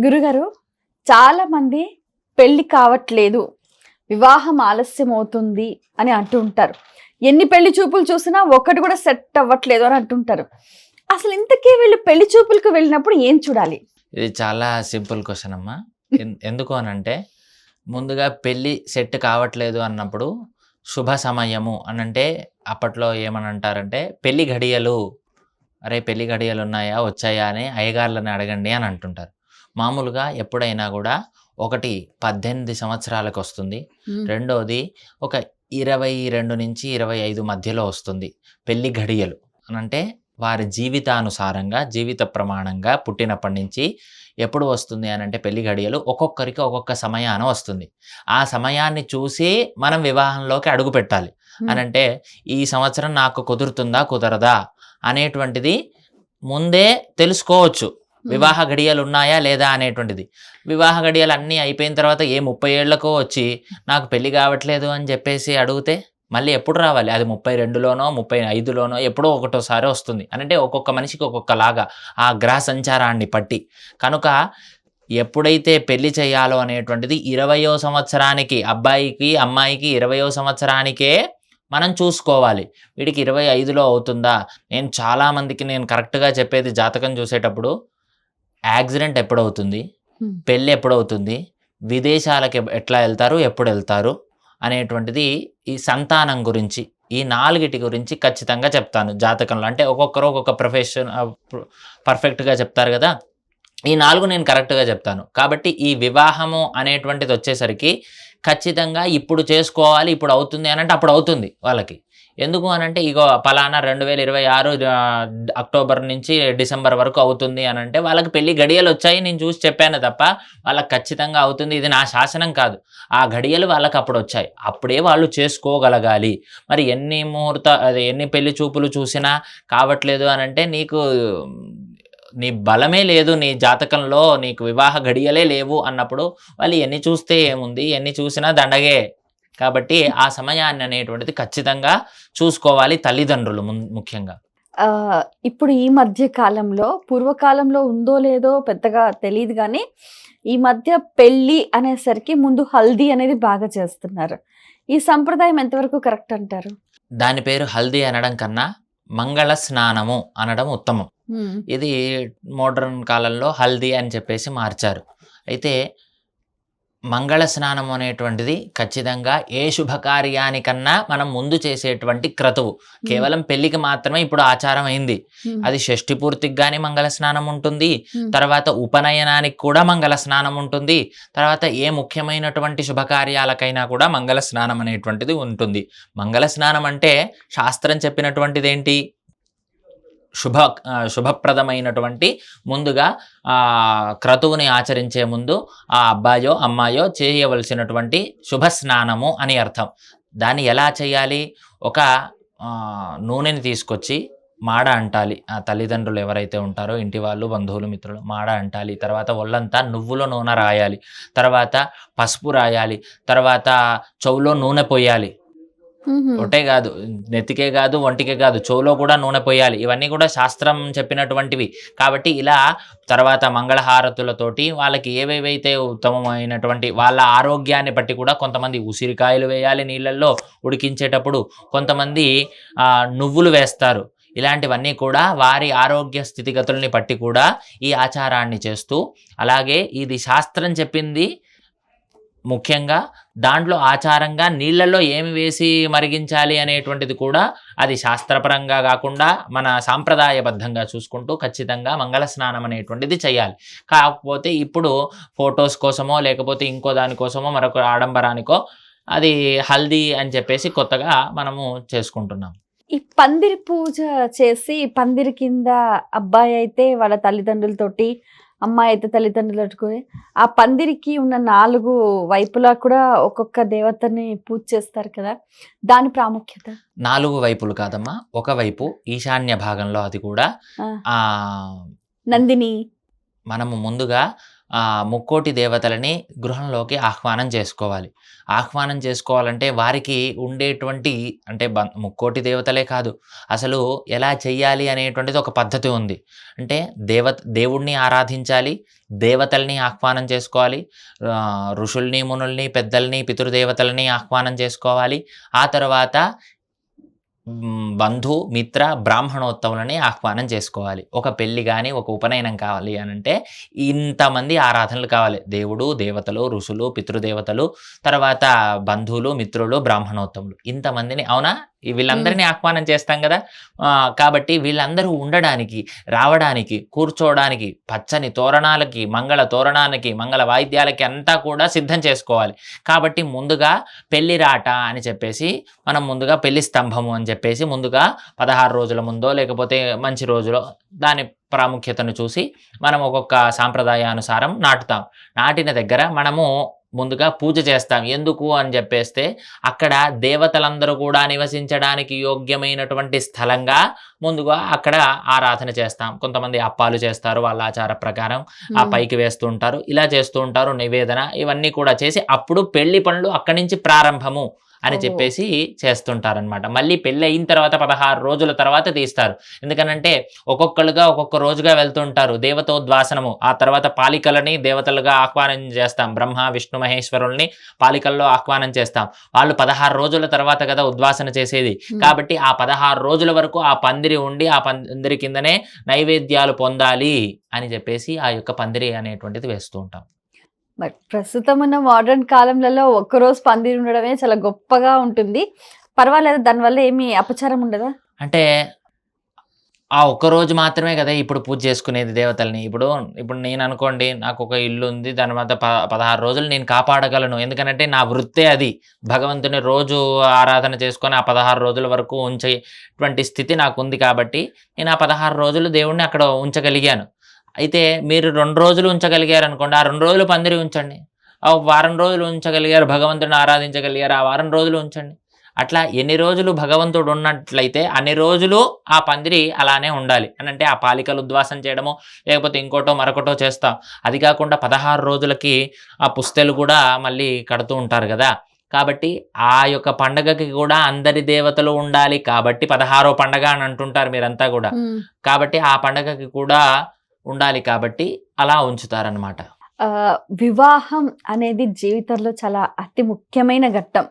గురుగారు, చాలా మంది పెళ్లి కావట్లేదు, వివాహం ఆలస్యం అవుతుంది అని అంటూ ఉంటారు. ఎన్ని పెళ్లి చూపులు చూసినా ఒక్కటి కూడా సెట్ అవ్వట్లేదు అని అంటుంటారు. అసలు ఇంతకీ వీళ్ళు పెళ్లి చూపులకు వెళ్ళినప్పుడు ఏం చూడాలి? ఇది చాలా సింపుల్ క్వశ్చన్ అమ్మా. ఎందుకు అనంటే ముందుగా పెళ్ళి సెట్ కావట్లేదు అన్నప్పుడు శుభ సమయము అనంటే అప్పట్లో ఏమని అంటారంటే పెళ్లి ఘడియలు, అరే పెళ్లి ఘడియలు ఉన్నాయా వచ్చాయా అని అయ్యగార్లని అడగండి అని అంటుంటారు. మామూలుగా ఎప్పుడైనా కూడా ఒకటి 18 సంవత్సరాలకు వస్తుంది, రెండోది ఒక 22 నుంచి 25 మధ్యలో వస్తుంది పెళ్లి ఘడియలు అనంటే వారి జీవితానుసారంగా జీవిత ప్రమాణంగా పుట్టినప్పటి నుంచి ఎప్పుడు వస్తుంది అని అంటే పెళ్లి ఘడియలు ఒక్కొక్కరికి ఒక్కొక్క సమయాన వస్తుంది. ఆ సమయాన్ని చూసి మనం వివాహంలోకి అడుగు పెట్టాలి. అనంటే ఈ సంవత్సరం నాకు కుదురుతుందా కుదరదా అనేటువంటిది ముందే తెలుసుకోవచ్చు. వివాహ గడియలు ఉన్నాయా లేదా అనేటువంటిది. వివాహ గడియలు అన్నీ అయిపోయిన తర్వాత 30 ఏళ్లకో వచ్చి నాకు పెళ్లి కావట్లేదు అని చెప్పేసి అడిగితే మళ్ళీ ఎప్పుడు రావాలి? అది 32లోనో 35లోనో ఎప్పుడో ఒకటోసారి వస్తుంది. అంటే ఒక్కొక్క మనిషికి ఒక్కొక్కలాగా ఆ గ్రహ సంచారాన్ని పట్టి. కనుక ఎప్పుడైతే పెళ్లి చేయాలో అనేటువంటిది 20వ సంవత్సరానికి అబ్బాయికి అమ్మాయికి 20వ సంవత్సరానికే మనం చూసుకోవాలి. వీడికి 25లో అవుతుందా? నేను చాలామందికి నేను కరెక్ట్గా చెప్పేది జాతకం చూసేటప్పుడు యాక్సిడెంట్ ఎప్పుడవుతుంది, పెళ్ళి ఎప్పుడవుతుంది, విదేశాలకు ఎట్లా వెళ్తారు, ఎప్పుడు వెళ్తారు అనేటువంటిది, ఈ సంతానం గురించి ఈ 4టి గురించి ఖచ్చితంగా చెప్తాను జాతకంలో. అంటే ఒక్కొక్కరు ఒక్కొక్క ప్రొఫెషన్ పర్ఫెక్ట్గా చెప్తారు కదా, ఈ 4 నేను కరెక్ట్గా చెప్తాను. కాబట్టి ఈ వివాహము అనేటువంటిది వచ్చేసరికి ఖచ్చితంగా ఇప్పుడు చేసుకోవాలి, ఇప్పుడు అవుతుంది అని అంటే అప్పుడు అవుతుంది వాళ్ళకి. ఎందుకు అనంటే ఇగో పలానా 2026 అక్టోబర్ నుంచి డిసెంబర్ వరకు అవుతుంది అని అంటే వాళ్ళకి పెళ్లి గడియలు వచ్చాయి, నేను చూసి చెప్పాను తప్ప వాళ్ళకి ఖచ్చితంగా అవుతుంది, ఇది నా శాసనం కాదు. ఆ గడియలు వాళ్ళకి అప్పుడు వచ్చాయి, అప్పుడే వాళ్ళు చేసుకోగలగాలి. మరి ఎన్ని పెళ్లి చూపులు చూసినా కావట్లేదు అని అంటే నీ బలమే లేదు, నీ జాతకంలో నీకు వివాహ గడియలే లేవు అన్నప్పుడు వాళ్ళు ఎన్ని చూస్తే ఏముంది, ఎన్ని చూసినా దండగే. కాబట్టి ఆ సమయాన్ని అనేటువంటిది ఖచ్చితంగా చూసుకోవాలి తల్లిదండ్రులు ముఖ్యంగా. ఇప్పుడు ఈ మధ్య కాలంలో, పూర్వకాలంలో ఉందో లేదో పెద్దగా తెలియదు కానీ ఈ మధ్య పెళ్ళి అనేసరికి ముందు హల్దీ అనేది బాగా చేస్తున్నారు. ఈ సంప్రదాయం ఎంతవరకు కరెక్ట్ అంటారు? దాని పేరు హల్దీ అనడం కన్నా మంగళ స్నానము అనడం ఉత్తమం. ఇది మోడర్న్ కాలంలో హల్దీ అని చెప్పేసి మార్చారు. అయితే మంగళ స్నానం అనేటువంటిది ఖచ్చితంగా ఏ శుభకార్యానికన్నా మనం ముందు చేసేటువంటి క్రతువు. కేవలం పెళ్లికి మాత్రమే ఇప్పుడు ఆచారం అయింది. అది షష్ఠి పూర్తికి కానీ మంగళ స్నానం ఉంటుంది, తర్వాత ఉపనయనానికి కూడా మంగళ స్నానం ఉంటుంది, తర్వాత ఏ ముఖ్యమైనటువంటి శుభకార్యాలకైనా కూడా మంగళ స్నానం అనేటువంటిది ఉంటుంది. మంగళ స్నానం అంటే శాస్త్రం చెప్పినటువంటిది ఏంటి? శుభప్రదమైనటువంటి ముందుగా క్రతువుని ఆచరించే ముందు ఆ అబ్బాయో అమ్మాయో చేయవలసినటువంటి శుభస్నానము అని అర్థం. దాన్ని ఎలా చేయాలి? ఒక నూనెని తీసుకొచ్చి మాడ అంటాలి. ఆ తల్లిదండ్రులు ఎవరైతే ఉంటారో ఇంటి వాళ్ళు, బంధువులు, మిత్రులు మాడ అంటాలి. తర్వాత ఒళ్ళంతా నువ్వుల నూనె రాయాలి, తర్వాత పసుపు రాయాలి, తర్వాత చెవులో నూనె పోయాలి. ఒకటే కాదు, నెత్తికే కాదు, ఒంటికే కాదు, చెవులో కూడా నూనె పోయాలి. ఇవన్నీ కూడా శాస్త్రం చెప్పినటువంటివి. కాబట్టి ఇలా తర్వాత మంగళహారతులతోటి వాళ్ళకి ఏవేవైతే ఉత్తమమైనటువంటి వాళ్ళ ఆరోగ్యాన్ని బట్టి కూడా కొంతమంది ఉసిరికాయలు వేయాలి నీళ్ళల్లో ఉడికించేటప్పుడు, కొంతమంది నువ్వులు వేస్తారు. ఇలాంటివన్నీ కూడా వారి ఆరోగ్య స్థితిగతుల్ని బట్టి కూడా ఈ ఆచారాన్ని చేస్తూ, అలాగే ఇది శాస్త్రం చెప్పింది ముఖ్యంగా దాంట్లో ఆచారంగా నీళ్ళల్లో ఏమి వేసి మరిగించాలి అనేటువంటిది కూడా అది శాస్త్రపరంగా కాకుండా మన సాంప్రదాయబద్ధంగా చూసుకుంటూ ఖచ్చితంగా మంగళ స్నానం అనేటువంటిది చేయాలి. కాకపోతే ఇప్పుడు ఫొటోస్ కోసమో లేకపోతే ఇంకో దానికోసమో మరొక ఆడంబరానికో అది హల్దీ అని చెప్పేసి కొత్తగా మనము చేసుకుంటున్నాం. ఈ పందిరి పూజ చేసి పందిరి కింద అబ్బాయి అయితే వాళ్ళ తల్లిదండ్రులతోటి, అమ్మాయి అయితే తల్లిదండ్రులతో ఆ పందిరికి ఉన్న 4 వైపులా కూడా ఒక్కొక్క దేవతని పూజ చేస్తారు కదా, దాని ప్రాముఖ్యత? 4 వైపులు కాదమ్మా, ఒకవైపు ఈశాన్య భాగంలో అది కూడా నందిని మనము ముందుగా ముక్కోటి దేవతలని గృహంలోకి ఆహ్వానం చేసుకోవాలి. ఆహ్వానం చేసుకోవాలంటే వారికి ఉండేటువంటి అంటే ముక్కోటి దేవతలే కాదు, అసలు ఎలా చెయ్యాలి అనేటువంటిది ఒక పద్ధతి ఉంది. అంటే దేవుడిని ఆరాధించాలి, దేవతల్ని ఆహ్వానం చేసుకోవాలి, ఋషుల్ని, మునుల్ని, పెద్దల్ని, పితృదేవతలని ఆహ్వానం చేసుకోవాలి. ఆ తర్వాత బంధు, మిత్ర, బ్రాహ్మణోత్తములని ఆహ్వానం చేసుకోవాలి. ఒక పెళ్లి గాని, ఒక ఉపనయనం కావాలి అనంటే ఇంతమంది ఆరాధనలు కావాలి. దేవుడు, దేవతలు, ఋషులు, పితృదేవతలు, తర్వాత బంధువులు, మిత్రులు, బ్రాహ్మణోత్తములు ఇంతమందిని అవునా? వీళ్ళందరినీ ఆహ్వానం చేస్తాం గదా! కాబట్టి వీళ్ళందరూ ఉండడానికి, రావడానికి, కూర్చోవడానికి, పచ్చని తోరణాలకి, మంగళ తోరణానికి, మంగళ వాయిద్యాలకి అంతా కూడా సిద్ధం చేసుకోవాలి. కాబట్టి ముందుగా పెళ్లి రాట అని చెప్పేసి మనం ముందుగా పెళ్లి స్తంభము అని చెప్పేసి ముందుగా 16 రోజుల ముందో లేకపోతే మంచి రోజులో దాని ప్రాముఖ్యతను చూసి మనం ఒక్కొక్క సాంప్రదాయానుసారం నాటుతాం. నాటిన దగ్గర మనము ముందుగా పూజ చేస్తాం. ఎందుకు అని చెప్పేస్తే అక్కడ దేవతలందరూ కూడా నివసించడానికి యోగ్యమైనటువంటి స్థలంగా ముందుగా అక్కడ ఆరాధన చేస్తాం. కొంతమంది అప్పాలు చేస్తారు వాళ్ళ ఆచార ప్రకారం, ఆ పైకి వేస్తూ ఉంటారు, ఇలా చేస్తూ ఉంటారు, నివేదన ఇవన్నీ కూడా చేసి అప్పుడు పెళ్లి పనులు అక్కడి నుంచి ప్రారంభము అని చెప్పేసి చేస్తుంటారనమాట. మళ్ళీ పెళ్ళి అయిన తర్వాత 16 రోజుల తర్వాత తీస్తారు. ఎందుకనంటే ఒక్కొక్కరుగా ఒక్కొక్క రోజుగా వెళ్తుంటారు. దేవతోద్వాసనము, ఆ తర్వాత పాలికలని దేవతలుగా ఆహ్వానం చేస్తాం. బ్రహ్మ, విష్ణు, మహేశ్వరుల్ని పాలికల్లో ఆహ్వానం చేస్తాం. వాళ్ళు 16 రోజుల తర్వాత కదా ఉద్వాసన చేసేది. కాబట్టి ఆ 16 రోజుల వరకు ఆ పందిరి ఉండి ఆ పందిరి కిందనే నైవేద్యాలు పొందాలి అని చెప్పేసి ఆ యొక్క పందిరి అనేటువంటిది వేస్తూ ఉంటాం. బట్ ప్రస్తుతం ఉన్న మోడర్న్ కాలంలో ఒక్కరోజు పందిరి ఉండడమే చాలా గొప్పగా ఉంటుంది. పర్వాలేదు, దానివల్ల ఏమి అపచారం ఉండదా? అంటే ఆ ఒక్కరోజు మాత్రమే కదా ఇప్పుడు పూజ చేసుకునేది దేవతల్ని. ఇప్పుడు నేను అనుకోండి, నాకు ఒక ఇల్లు ఉంది, దాని వద్ద 16 రోజులు నేను కాపాడగలను. ఎందుకనంటే నా వృత్తే అది. భగవంతుని రోజు ఆరాధన చేసుకొని ఆ 16 రోజుల వరకు ఉంచేటువంటి స్థితి నాకు ఉంది. కాబట్టి నేను ఆ 16 రోజులు దేవుడిని అక్కడ ఉంచగలిగాను. అయితే మీరు 2 రోజులు ఉంచగలిగారనుకోండి, ఆ 2 రోజులు పందిరి ఉంచండి. వారం రోజులు ఉంచగలిగారు, భగవంతుడిని ఆరాధించగలిగారు, ఆ వారం రోజులు ఉంచండి. అట్లా ఎన్ని రోజులు భగవంతుడు ఉన్నట్లయితే అన్ని రోజులు ఆ పందిరి అలానే ఉండాలి. అనంటే ఆ పాలికలు ఉద్వాసం చేయడమో లేకపోతే ఇంకోటో మరొకటో చేస్తాం. అది కాకుండా 16 రోజులకి ఆ పుస్తెలు కూడా మళ్ళీ కడుతూ ఉంటారు కదా! కాబట్టి ఆ యొక్క పండగకి కూడా అందరి దేవతలు ఉండాలి కాబట్టి 16వ పండగ అని అంటుంటారు మీరంతా కూడా. కాబట్టి ఆ పండగకి కూడా ఉండాలి కాబట్టి అలా ఉంచుతారనమాట. వివాహం అనేది జీవితంలో చాలా అతి ముఖ్యమైన ఘట్టం.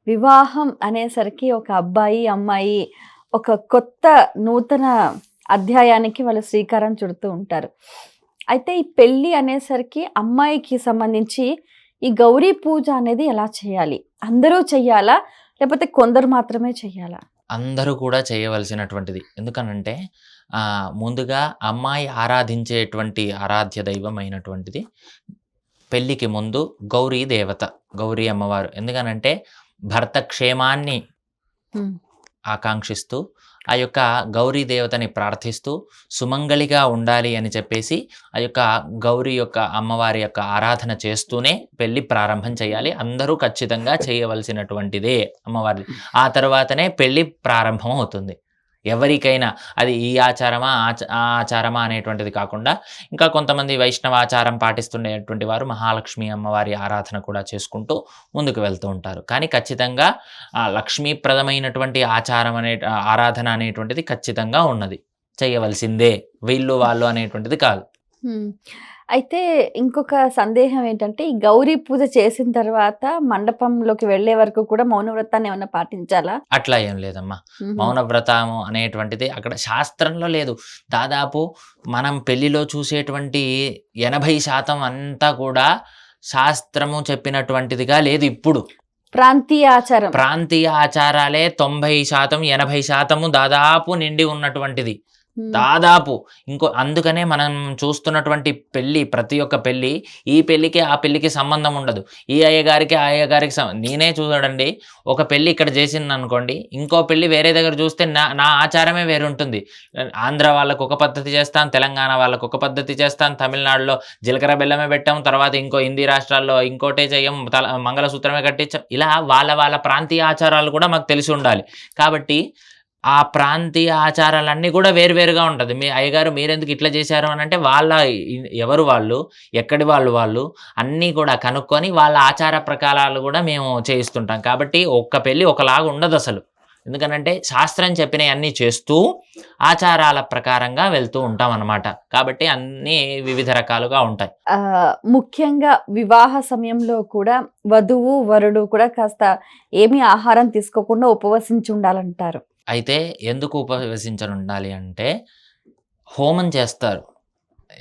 వివాహం అనేసరికి ఒక అబ్బాయి, అమ్మాయి ఒక కొత్త నూతన అధ్యాయానికి వాళ్ళు శ్రీకారం చుడుతూ ఉంటారు. అయితే ఈ పెళ్ళి అనేసరికి అమ్మాయికి సంబంధించి ఈ గౌరీ పూజ అనేది ఎలా చేయాలి? అందరూ చెయ్యాలా? లేకపోతే కొందరు మాత్రమే చెయ్యాలా? అందరూ కూడా చేయవలసినటువంటిది. ఎందుకనంటే ముందుగా అమ్మాయి ఆరాధించేటువంటి ఆరాధ్య దైవం అయినటువంటిది పెళ్ళికి ముందు గౌరీ దేవత, గౌరీ అమ్మవారు. ఎందుకనంటే భర్త క్షేమాన్ని ఆకాంక్షిస్తూ ఆ యొక్క గౌరీ దేవతని ప్రార్థిస్తూ సుమంగళిగా ఉండాలి అని చెప్పేసి ఆ యొక్క గౌరీ యొక్క అమ్మవారి యొక్క ఆరాధన చేస్తూనే పెళ్లి ప్రారంభం చేయాలి. అందరూ ఖచ్చితంగా చేయవలసినటువంటిదే అమ్మవారి. ఆ తర్వాతనే పెళ్లి ప్రారంభం అవుతుంది. ఎవరికైనా అది ఈ ఆచారమా ఆ ఆచారమా అనేటువంటిది కాకుండా ఇంకా కొంతమంది వైష్ణవ ఆచారం పాటిస్తుండేటువంటి వారు మహాలక్ష్మి అమ్మవారి ఆరాధన కూడా చేసుకుంటూ ముందుకు వెళ్తూ ఉంటారు. కానీ ఖచ్చితంగా లక్ష్మీప్రదమైనటువంటి ఆరాధన అనేటువంటిది ఖచ్చితంగా ఉన్నది, చేయవలసిందే, వీళ్ళు వాళ్ళు అనేటువంటిది కాదు. అయితే ఇంకొక సందేహం ఏంటంటే, ఈ గౌరీ పూజ చేసిన తర్వాత మండపంలోకి వెళ్ళే వరకు కూడా మౌనవ్రతాన్ని ఏమన్నా పాటించాలా? అట్లా ఏం లేదమ్మా. మౌనవ్రతము అనేటువంటిది అక్కడ శాస్త్రంలో లేదు. దాదాపు మనం పెళ్లిలో చూసేటువంటి 80% అంతా కూడా శాస్త్రము చెప్పినటువంటిదిగా లేదు ఇప్పుడు. ప్రాంతీయ ఆచారాలే 90%, 80% దాదాపు నిండి ఉన్నటువంటిది. దాదాపు అందుకనే మనం చూస్తున్నటువంటి పెళ్లి, ప్రతి ఒక్క పెళ్లి, ఈ పెళ్లికి ఆ పెళ్లికి సంబంధం ఉండదు. ఈ అయ్యగారికి ఆ అయ్యగారికి నేనే చూడండి, ఒక పెళ్లి ఇక్కడ చేసింది అనుకోండి, ఇంకో పెళ్లి వేరే దగ్గర చూస్తే నా ఆచారమే వేరుంటుంది. ఆంధ్ర వాళ్ళకు ఒక పద్ధతి చేస్తాను, తెలంగాణ వాళ్ళకు ఒక పద్ధతి చేస్తాను, తమిళనాడులో జీలకర్ర బెల్లమే పెట్టాం, తర్వాత ఇంకో హిందీ రాష్ట్రాల్లో ఇంకోటే చెయ్యం, మంగళసూత్రమే కట్టించాం. ఇలా వాళ్ళ ప్రాంతీయ ఆచారాలు కూడా మాకు తెలిసి ఉండాలి. కాబట్టి ఆ ప్రాంతీయ ఆచారాలన్నీ కూడా వేరువేరుగా ఉంటది. మీ అయ్యగారు మీరెందుకు ఇట్లా చేశారు అనంటే వాళ్ళ ఎవరు వాళ్ళు, ఎక్కడి వాళ్ళు అన్నీ కూడా కనుక్కొని వాళ్ళ ఆచార ప్రకారాలు కూడా మేము చేయిస్తుంటాం. కాబట్టి ఒక్క పెళ్లి ఒకలాగా ఉండదసలు. ఎందుకనంటే శాస్త్రం చెప్పినయన్నీ చేస్తూ ఆచారాల ప్రకారంగా వెళ్తూ ఉంటామనమాట. కాబట్టి అన్నీ వివిధ రకాలుగా ఉంటాయి. ముఖ్యంగా వివాహ సమయంలో కూడా వధువు, వరుడు కూడా కాస్త ఏమీ ఆహారం తీసుకోకుండా ఉపవసించి ఉండాలంటారు. అయితే ఎందుకు ఉపవసించనుండాలి అంటే, హోమం చేస్తారు.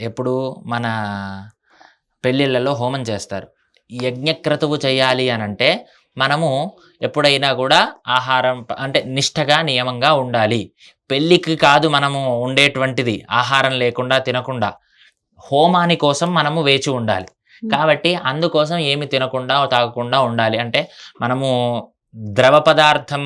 ఎప్పుడు మన పెళ్ళిళ్ళలో హోమం చేస్తారు. యజ్ఞక్రతువు చేయాలి అనంటే, మనము ఎప్పుడైనా కూడా ఆహారం అంటే నిష్టగా, నియమంగా ఉండాలి. పెళ్ళికి కాదు మనము ఉండేటువంటిది ఆహారం లేకుండా, తినకుండా. హోమాని కోసం మనము వేచి ఉండాలి. హ్మ్. కాబట్టి అందుకోసం ఏమి తినకుండా, తాగకుండా ఉండాలి. అంటే మనము ద్రవ పదార్థం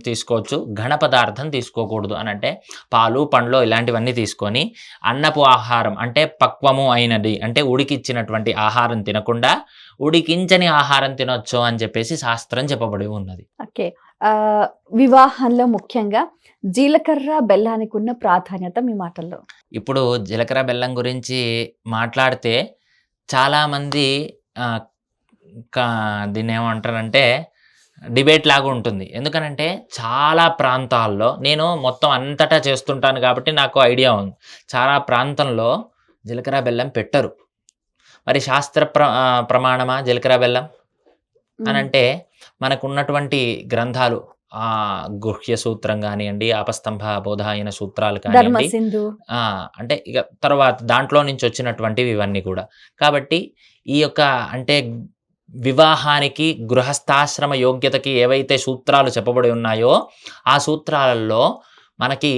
తీసుకోవచ్చు. ఘన పదార్థం తీసుకోకూడదు అనంటే పాలు, పండ్లు ఇలాంటివన్నీ తీసుకొని అన్నపు ఆహారం అంటే పక్వము అయినది అంటే ఉడికిచ్చినటువంటి ఆహారం తినకుండా ఉడికించని ఆహారం తినొచ్చు అని చెప్పేసి శాస్త్రం చెప్పబడి ఉన్నది. ఓకే. వివాహంలో ముఖ్యంగా జీలకర్ర, బెల్లానికి ఉన్న ప్రాధాన్యత మీ మాటల్లో? ఇప్పుడు జీలకర్ర, బెల్లం గురించి మాట్లాడితే చాలామంది ఆహ్, కా దీన్నేమంటారంటే డిబేట్ లాగా ఉంటుంది. ఎందుకనంటే చాలా ప్రాంతాల్లో నేను మొత్తం అంతటా చేస్తుంటాను కాబట్టి నాకు ఐడియా ఉంది. చాలా ప్రాంతంలో జీలకర్ర, బెల్లం పెట్టరు. మరి శాస్త్ర ప్రమాణమా జీలకర్ర, బెల్లం హ్మ్. అనంటే మనకున్నటువంటి గ్రంథాలు గుహ్య సూత్రం గానియండి, ఆపస్తంభ బోధాయన సూత్రాలు కానియండి, ధర్మసింధు. అంటే ఇక తర్వాత దాంట్లో నుంచి వచ్చినటువంటివి ఇవన్నీ కూడా. కాబట్టి ఈ యొక్క అంటే వివాహానికి, గృహస్థాశ్రమ యోగ్యతకి ఏవైతే సూత్రాలు చెప్పబడి ఉన్నాయో, ఆ సూత్రాలలో మనకి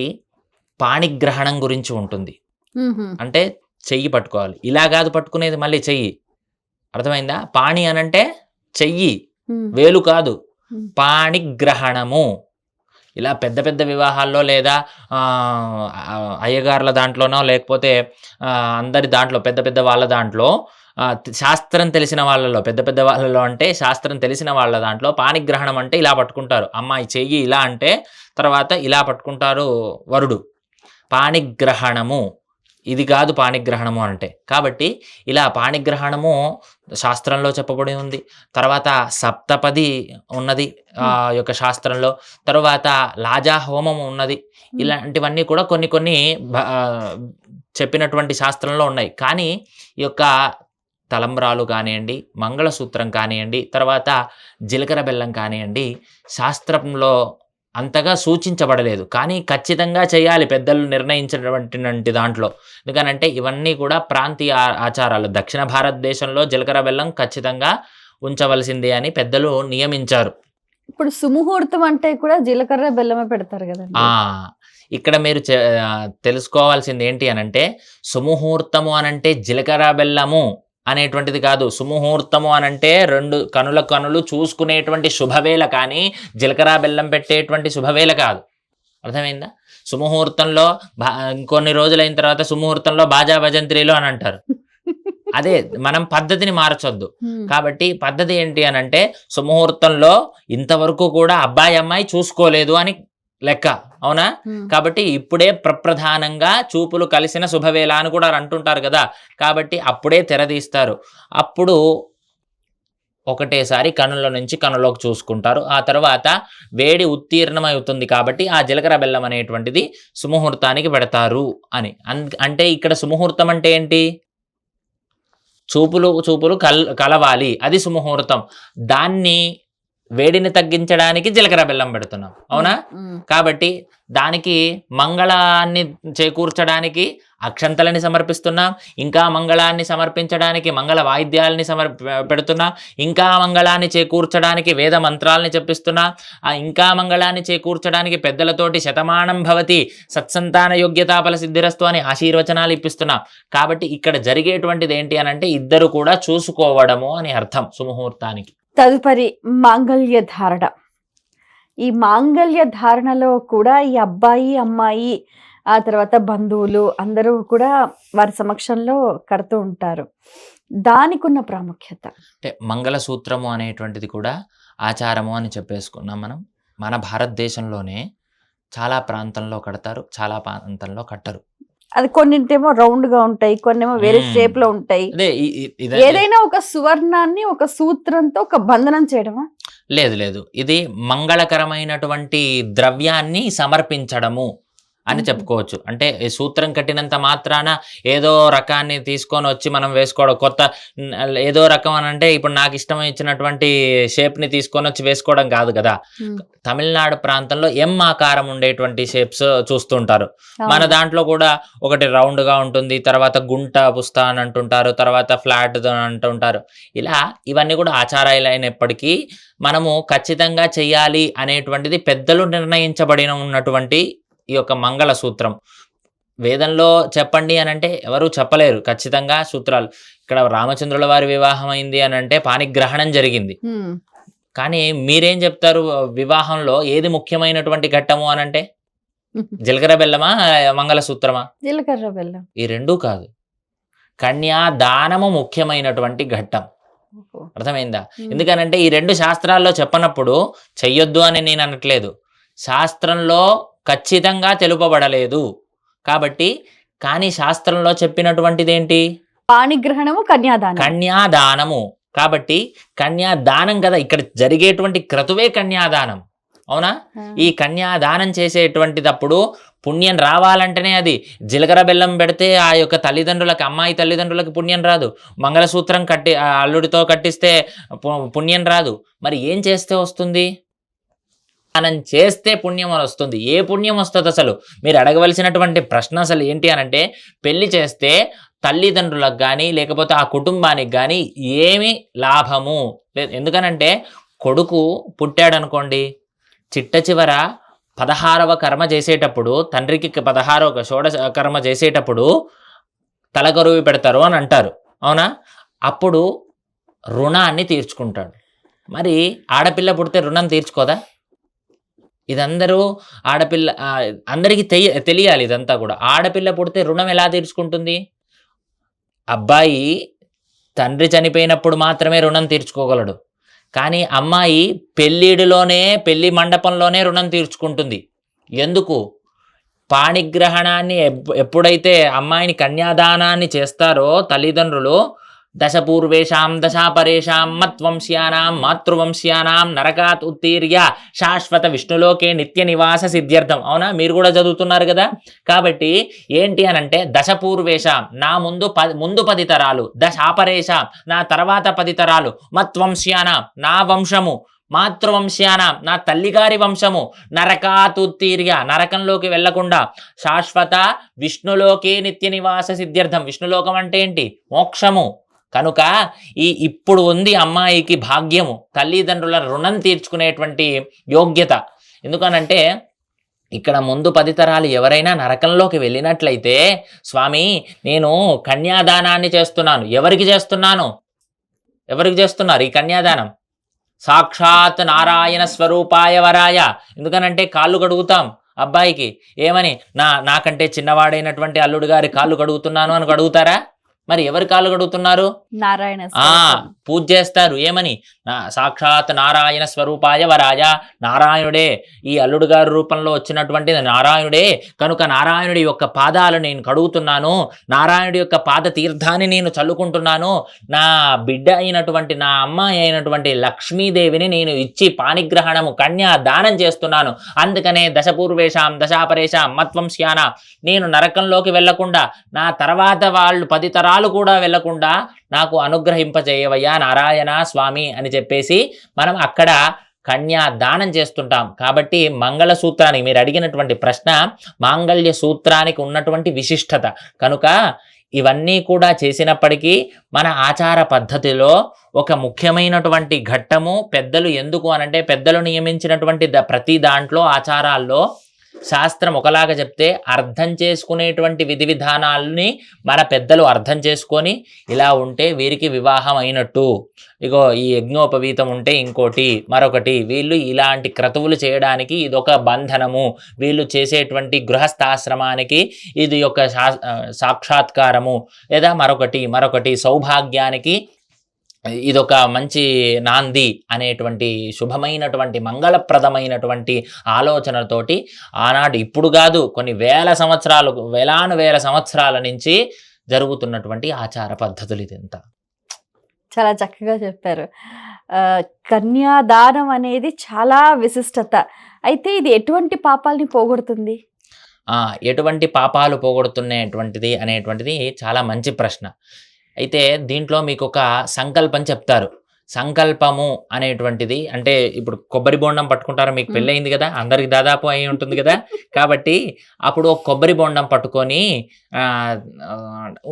పాణిగ్రహణం గురించి ఉంటుంది. హుహు. అంటే చెయ్యి పట్టుకోవాలి. ఇలా గాదు పట్టుకునేది మళ్ళీ చెయ్యి. అర్థమైందా? పాణి అనంటే చెయ్యి, హ్మ్. వేలు కాదు. హ్మ్. పాణిగ్రహణము. ఇలా పెద్ద పెద్ద వివాహాల్లో లేదా అయ్యగార్ల దాంట్లోనో లేకపోతే అందరి దాంట్లో పెద్ద పెద్ద వాళ్ళ దాంట్లో శాస్త్రం తెలిసిన వాళ్ళలో పెద్ద పెద్ద వాళ్ళలో అంటే శాస్త్రం తెలిసిన వాళ్ళ దాంట్లో పాణిగ్రహణం అంటే ఇలా పట్టుకుంటారు. అమ్మాయి చెయ్యి ఇలా అంటే తర్వాత ఇలా పట్టుకుంటారు వరుడు. పాణిగ్రహణము. ఇది కాదు పాణిగ్రహణము అంటే. కాబట్టి ఇలా పాణిగ్రహణము శాస్త్రంలో చెప్పబడి ఉంది. తర్వాత సప్తపది ఉన్నది యొక్క శాస్త్రంలో. తరువాత లాజా హోమం ఉన్నది. ఇలాంటివన్నీ కూడా కొన్ని కొన్ని చెప్పినటువంటి శాస్త్రంలో ఉన్నాయి. కానీ ఈ యొక్క తలంబ్రాలు కానియండి, మంగళసూత్రం కానియండి, తర్వాత జీలకర్ర బెల్లం కానియండి, శాస్త్రంలో అంతగా సూచించబడలేదు. కానీ ఖచ్చితంగా చేయాలి పెద్దలు నిర్ణయించినటువంటి దాంట్లో. ఎందుకనంటే ఇవన్నీ కూడా ప్రాంతీయ ఆచారాలు. దక్షిణ భారతదేశంలో జీలకర్ర బెల్లం ఖచ్చితంగా ఉంచవలసిందే అని పెద్దలు నియమించారు. ఇప్పుడు సుముహూర్తం అంటే కూడా జీలకర్ర, బెల్లమే పెడతారు గదండీ! ఇక్కడ మీరు తెలుసుకోవాల్సింది ఏంటి అనంటే, సుముహూర్తము అనంటే జీలకర్ర బెల్లము అనేటువంటిది కాదు. సుముహూర్తము అనంటే 2 కనులు చూసుకునేటువంటి శుభవేళ కానీ, జీలకర్ర బెల్లం పెట్టేటువంటి శుభవేళ కాదు. అర్థమైందా? సుముహూర్తంలో ఇంకొన్ని రోజులైన తర్వాత సుముహూర్తంలో బాజా భజంత్రీలు అని అంటారు. అదే మనం పద్ధతిని మార్చొద్దు. కాబట్టి పద్ధతి ఏంటి అనంటే, సుముహూర్తంలో ఇంతవరకు కూడా అబ్బాయి, అమ్మాయి చూసుకోలేదు అని లెక్క. అవునా? కాబట్టి ఇప్పుడే ప్రప్రధానంగా చూపులు కలిసిన శుభవేళ అని కూడా అంటుంటారు కదా! కాబట్టి అప్పుడే తెరదీస్తారు. అప్పుడు ఒకటేసారి కనుల నుంచి కనులోకి చూసుకుంటారు. ఆ తర్వాత వేడి ఉత్తీర్ణమవుతుంది కాబట్టి ఆ జీలకర్ర బెల్లం అనేటువంటిది సుముహూర్తానికి పెడతారు అని. అంటే ఇక్కడ సుముహూర్తం అంటే ఏంటి? చూపులు కలవాలి. అది సుముహూర్తం. దాన్ని వేడిని తగ్గించడానికి జీలకర్ర బెల్లం పెడుతున్నాం. అవునా? కాబట్టి దానికి మంగళాన్ని చేకూర్చడానికి అక్షంతలని సమర్పిస్తున్నాం. ఇంకా మంగళాన్ని సమర్పించడానికి మంగళ వాయిద్యాలని పెడుతున్నాం. ఇంకా మంగళాన్ని చేకూర్చడానికి వేద మంత్రాలని చెప్పిస్తున్నాం. ఇంకా మంగళాన్ని చేకూర్చడానికి పెద్దలతోటి శతమానం భవతి సత్సంతాన యోగ్యతాఫల సిద్ధిరస్తు అని ఆశీర్వచనాలు ఇప్పిస్తున్నాం. కాబట్టి ఇక్కడ జరిగేటువంటిది ఏంటి అనంటే ఇద్దరు కూడా చూసుకోవడము అని అర్థం సుముహూర్తానికి. తదుపరి మాంగళ్య ధారణ. ఈ మాంగళ్య ధారణలో కూడా ఈ అబ్బాయి, అమ్మాయి ఆ తర్వాత బంధువులు అందరూ కూడా వారి సమక్షంలో కడుతూ ఉంటారు. దానికున్న ప్రాముఖ్యత. అంటే మంగళసూత్రము అనేటువంటిది కూడా ఆచారము అని చెప్పేసుకున్నాం మనం. మన భారతదేశంలోనే చాలా ప్రాంతంలో కడతారు, చాలా ప్రాంతంలో కట్టరు. అది కొన్నింటేమో రౌండ్ గా ఉంటాయి, కొన్నేమో వేరే మ్మ్. షేప్ లో ఉంటాయి. అదే ఇదే ఏదైనా ఒక సువర్ణాన్ని ఒక సూత్రంతో ఒక బంధనం చేయడమా? లేదు లేదు, ఇది మంగళకరమైనటువంటి ద్రవ్యాన్ని సమర్పించడము అని మ్మ్. చెప్పుకోవచ్చు. అంటే ఈ సూత్రం కట్టినంత మాత్రాన ఏదో రకాన్ని తీసుకొని వచ్చి మనం వేసుకోవడం కొత్త ఏదో రకం అని అంటే ఇప్పుడు నాకు ఇష్టం ఇచ్చినటువంటి షేప్ని తీసుకొని వచ్చి వేసుకోవడం కాదు కదా. మ్మ్. తమిళనాడు ప్రాంతంలో ఎం ఆకారం ఉండేటువంటి షేప్స్ చూస్తుంటారు. మన అవును. దాంట్లో కూడా ఒకటి రౌండ్గా ఉంటుంది, తర్వాత గుంట పుస్తా అని అంటుంటారు, తర్వాత ఫ్లాట్ అంటుంటారు. ఇలా ఇవన్నీ కూడా ఆచారాలు అయినప్పటికీ మనము ఖచ్చితంగా చెయ్యాలి అనేటువంటిది పెద్దలు నిర్ణయించబడిన ఉన్నటువంటి ఈ యొక్క మంగళ సూత్రం. వేదంలో చెప్పండి అని అంటే ఎవరు చెప్పలేరు ఖచ్చితంగా సూత్రాలు. ఇక్కడ రామచంద్రుల వారి వివాహం అయింది అని అంటే పాణిగ్రహణం జరిగింది. మ్మ్. కానీ మీరేం చెప్తారు, వివాహంలో ఏది ముఖ్యమైనటువంటి ఘట్టము అని అంటే జీలకర్ర బెల్లమా మంగళసూత్రమా? జీలకర్ర బెల్లం. ఈ రెండూ కాదు, కన్యాదానము ముఖ్యమైనటువంటి ఘట్టం. ఓహో. అర్థమైందా? మ్మ్. ఎందుకనంటే ఈ రెండు శాస్త్రాల్లో చెప్పనప్పుడు చెయ్యొద్దు అని నేను అనట్లేదు, శాస్త్రంలో ఖచ్చితంగా తెలుపబడలేదు కాబట్టి. కానీ శాస్త్రంలో చెప్పినటువంటిది ఏంటి? పాణిగ్రహణము, కన్యాదానం. కన్యాదానము. కాబట్టి కన్యాదానం కదా, ఇక్కడ జరిగేటువంటి క్రతువే కన్యాదానం. అవునా? ఈ కన్యాదానం చేసేటువంటిదప్పుడు పుణ్యం రావాలంటేనే అది జీలకర్ర బెల్లం పెడితే ఆ యొక్క తల్లిదండ్రులకి, అమ్మాయి తల్లిదండ్రులకి పుణ్యం రాదు. మంగళసూత్రం కట్టి ఆ అల్లుడితో కట్టిస్తే పుణ్యం రాదు. మరి ఏం చేస్తే వస్తుంది? దానం చేస్తే పుణ్యం అని వస్తుంది. ఏ పుణ్యం వస్తుంది అసలు? మీరు అడగవలసినటువంటి ప్రశ్న అసలు ఏంటి అనంటే, పెళ్లి చేస్తే తల్లిదండ్రులకు కానీ లేకపోతే ఆ కుటుంబానికి కానీ ఏమి లాభము లేదు. ఎందుకనంటే కొడుకు పుట్టాడు అనుకోండి, చిట్ట చివర 16వ కర్మ చేసేటప్పుడు, తండ్రికి 16వ షోడశ కర్మ చేసేటప్పుడు తలకరువి పెడతారు అని అంటారు. అవునా? అప్పుడు రుణాన్ని తీర్చుకుంటాడు. మరి ఆడపిల్ల పుడితే రుణం తీర్చుకోదా? ఇదందరూ ఆడపిల్ల అందరికీ తెలియాలి ఇదంతా కూడా. ఆడపిల్ల పుడితే రుణం ఎలా తీర్చుకుంటుంది? అబ్బాయి తండ్రి చనిపోయినప్పుడు మాత్రమే రుణం తీర్చుకోగలడు. కానీ అమ్మాయి పెళ్లి మండపంలోనే రుణం తీర్చుకుంటుంది. ఎందుకు? పాణిగ్రహణాన్ని ఎప్పుడైతే అమ్మాయిని కన్యాదానాన్ని చేస్తారో తల్లిదండ్రులు, దశపూర్వేషాం దశాపరేషాం మత్వంశ్యానాం మాతృవంశ్యానాం నరకాత్ ఉత్తీర్య శాశ్వత విష్ణులోకే నిత్య నివాస సిద్ధ్యర్థం. అవునా? మీరు కూడా చదువుతున్నారు కదా. కాబట్టి ఏంటి అనంటే, దశపూర్వేషాం నా ముందు 10 తరాలు, దశాపరేషాం నా తర్వాత 10 తరాలు, మత్వంశ్యానాం నా వంశము, మాతృవంశ్యానాం నా తల్లిగారి వంశము, నరకాతుత్తీర్య నరకంలోకి వెళ్లకుండా, శాశ్వత విష్ణులోకే నిత్య నివాస సిద్ధ్యర్థం. విష్ణులోకం అంటే ఏంటి? మోక్షము. కనుక ఇప్పుడు ఉంది అమ్మాయికి భాగ్యము, తల్లిదండ్రుల రుణం తీర్చుకునేటువంటి యోగ్యత. ఎందుకనంటే ఇక్కడ ముందు 10 తరాలు ఎవరైనా నరకంలోకి వెళ్ళినట్లయితే, స్వామి నేను కన్యాదానాన్ని చేస్తున్నాను. ఎవరికి చేస్తున్నాను? ఎవరికి చేస్తున్నారు ఈ కన్యాదానం? సాక్షాత్ నారాయణ స్వరూపాయ వరాయ. ఎందుకనంటే కాళ్ళు కడుగుతాం అబ్బాయికి. ఏమని? నాకంటే చిన్నవాడైనటువంటి అల్లుడు గారి కాళ్ళు కడుగుతున్నాను అని కడుగుతారా? మరి ఎవరి కాళ్ళు కడుగుతున్నారు? నారాయణ. పూజ చేస్తారు. ఏమని? సాక్షాత్ నారాయణ స్వరూపాయ వరాయ. నారాయణుడే, ఈ అల్లుడు గారి రూపంలో వచ్చినటువంటి నారాయణుడే. కనుక నారాయణుడి యొక్క పాదాలు నేను కడుగుతున్నాను, నారాయణుడి యొక్క పాద తీర్థాన్ని నేను చల్లుకుంటున్నాను. నా బిడ్డ అయినటువంటి, నా అమ్మాయి అయినటువంటి లక్ష్మీదేవిని నేను ఇచ్చి పాణిగ్రహణము, కన్యా దానం చేస్తున్నాను. అందుకనే దశపూర్వేషాం దశాపరేషాం మత్వంశ్యాన, నేను నరకంలోకి వెళ్లకుండా, నా తర్వాత వాళ్ళు 10 తరాలు కూడా వెళ్లకుండా నాకు అనుగ్రహింపజేయవయ్యా నారాయణ స్వామి అని చెప్పేసి మనం అక్కడ కన్యా దానం చేస్తుంటాం. కాబట్టి మంగళసూత్రానికి, మీరు అడిగినటువంటి ప్రశ్న, మాంగళ్య సూత్రానికి ఉన్నటువంటి విశిష్టత. కనుక ఇవన్నీ కూడా చేసినప్పటికీ మన ఆచార పద్ధతిలో ఒక ముఖ్యమైనటువంటి ఘట్టము పెద్దలు. ఎందుకు అనంటే, పెద్దలు నియమించినటువంటి ప్రతి దాంట్లో ఆచారాల్లో శాస్త్రం ఒకలాగా చెప్తే అర్థం చేసుకునేటువంటి విధి విధానాలని మన పెద్దలు అర్థం చేసుకొని, ఇలా ఉంటే వీరికి వివాహం అయినట్టు, ఇగో ఈ యజ్ఞోపవీతం ఉంటే ఇంకోటి మరొకటి, వీళ్ళు ఇలాంటి క్రతువులు చేయడానికి ఇదొక బంధనము, వీళ్ళు చేసేటువంటి గృహస్థాశ్రమానికి ఇది ఒక సాక్షాత్కారము, లేదా మరొకటి సౌభాగ్యానికి ఇదొక మంచి నాంది అనేటువంటి శుభమైనటువంటి మంగళప్రదమైనటువంటి ఆలోచనతోటి ఆనాడు ఇప్పుడు కాదు కొన్ని వేల సంవత్సరాలు వేల సంవత్సరాల నుంచి జరుగుతున్నటువంటి ఆచార పద్ధతులు ఇదంతా. చాలా చక్కగా చెప్పారు. కన్యాదానం అనేది చాలా విశిష్టత. అయితే ఇది ఎటువంటి పాపాలని పోగొడుతుంది? ఎటువంటి పాపాలు పోగొడుతున్నటువంటిది అనేటువంటిది చాలా మంచి ప్రశ్న. అయితే దీంట్లో మీకు ఒక సంకల్పం చెప్తారు. సంకల్పము అనేటువంటిది అంటే ఇప్పుడు కొబ్బరి బొండం పట్టుకుంటారు, మీకు పెళ్ళయింది కదా, అందరికి దాదాపు అయి ఉంటుంది కదా. కాబట్టి అప్పుడు ఒక కొబ్బరి బొండం పట్టుకొని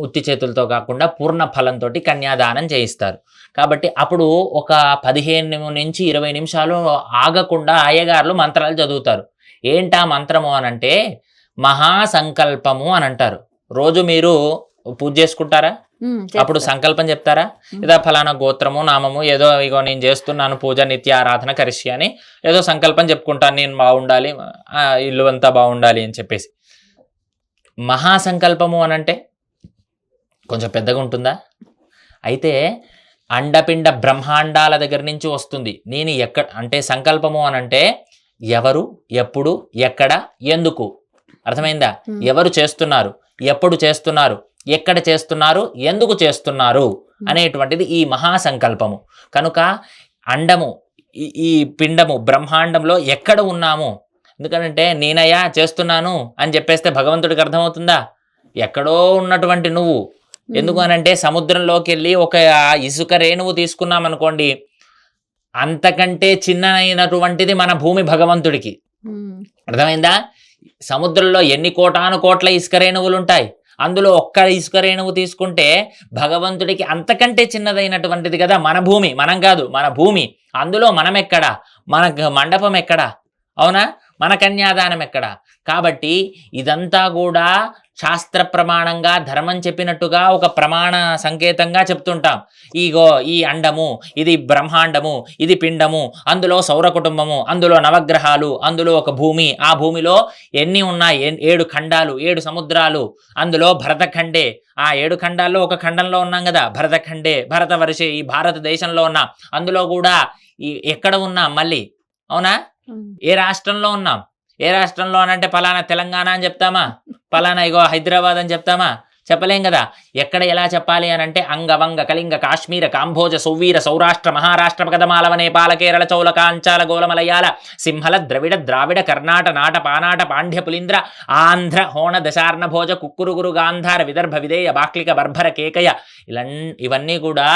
ఉత్తి చేతులతో కాకుండా పూర్ణ ఫలంతో కన్యాదానం చేయిస్తారు. కాబట్టి అప్పుడు ఒక 15 నుంచి 20 నిమిషాలు ఆగకుండా అయ్యగారులు మంత్రాలు చదువుతారు. ఏంటా మంత్రము అనంటే మహాసంకల్పము అని అంటారు. రోజు మీరు పూజ చేసుకుంటారా? అప్పుడు సంకల్పం చెప్తారా? ఏదో ఫలానా గోత్రము నామము ఏదో ఇగో నేను చేస్తున్నాను పూజ నిత్య ఆరాధన కరిష్య అని ఏదో సంకల్పం చెప్పుకుంటాను, నేను బాగుండాలి, ఇల్లు అంతా బాగుండాలి అని చెప్పేసి. మహాసంకల్పము అనంటే కొంచెం పెద్దగా ఉంటుందా? అయితే అండపిండ బ్రహ్మాండాల దగ్గర నుంచి వస్తుంది. నేను అంటే సంకల్పము అనంటే ఎవరు, ఎప్పుడు, ఎక్కడ, ఎందుకు. అర్థమైందా? ఎవరు చేస్తున్నారు, ఎప్పుడు చేస్తున్నారు, ఎక్కడ చేస్తున్నారు, ఎందుకు చేస్తున్నారు అనేటువంటిది ఈ మహాసంకల్పము. కనుక అండము ఈ పిండము బ్రహ్మాండంలో ఎక్కడ ఉన్నాము, ఎందుకంటే నేనయ్యా చేస్తున్నాను అని చెప్పేస్తే భగవంతుడికి అర్థమవుతుందా? ఎక్కడో ఉన్నటువంటి నువ్వు. ఎందుకు అనంటే సముద్రంలోకి వెళ్ళి ఒక ఇసుక రేణువు తీసుకున్నాం అనుకోండి, అంతకంటే చిన్ననైనటువంటిది మన భూమి భగవంతుడికి. అర్థమైందా? సముద్రంలో ఎన్ని కోటాను కోట్ల ఇసుక రేణువులు ఉంటాయి, అందులో ఒక్క ఇసుక రేణువు తీసుకుంటే భగవంతుడికి అంతకంటే చిన్నదైనటువంటిది కదా మన భూమి. మనం కాదు, మన భూమి. అందులో మనం ఎక్కడా, మన మండపం ఎక్కడా, అవునా, మన కన్యాదానం ఎక్కడా. కాబట్టి ఇదంతా కూడా శాస్త్ర ప్రమాణంగా ధర్మం చెప్పినట్టుగా ఒక ప్రమాణ సంకేతంగా చెప్తుంటాం. ఇగో ఈ అండము, ఇది బ్రహ్మాండము, ఇది పిండము, అందులో సౌర కుటుంబము, అందులో నవగ్రహాలు, అందులో ఒక భూమి, ఆ భూమిలో ఎన్ని ఉన్నాయి, 7 ఖండాలు, 7 సముద్రాలు, అందులో భరతఖండే, ఆ 7 ఖండాల్లో ఒక ఖండంలో ఉన్నాం కదా భరతఖండే, భరతవర్షే, ఈ భారతదేశంలో ఉన్నాం. అందులో కూడా ఎక్కడ ఉన్నాం మళ్ళీ, అవునా, ఏ రాష్ట్రంలో ఉన్నాం, ఏ రాష్ట్రంలో అనంటే పలానా తెలంగాణ అని చెప్తామా, పలానా ఇగో హైదరాబాద్ అని చెప్తామా? చెప్పలేం కదా. ఎక్కడ ఎలా చెప్పాలి అని అంటే అంగవంగ కళింగ కాశ్మీర కాంభోజ సౌవీర సౌరాష్ట్ర మహారాష్ట్ర పగదమాలవ నేపాల కేరళ చౌల కాంచాల గోలమలయాల సింహల ద్రవిడ ద్రావిడ కర్ణాట నాట పానాట పాండ్య పులింద్ర ఆంధ్ర హోణ దశార్ణ భోజ కుక్కురుగురు గాంధార విదర్భ విదేయ బాక్లిక బర్భర కేకయ ఇవన్నీ కూడా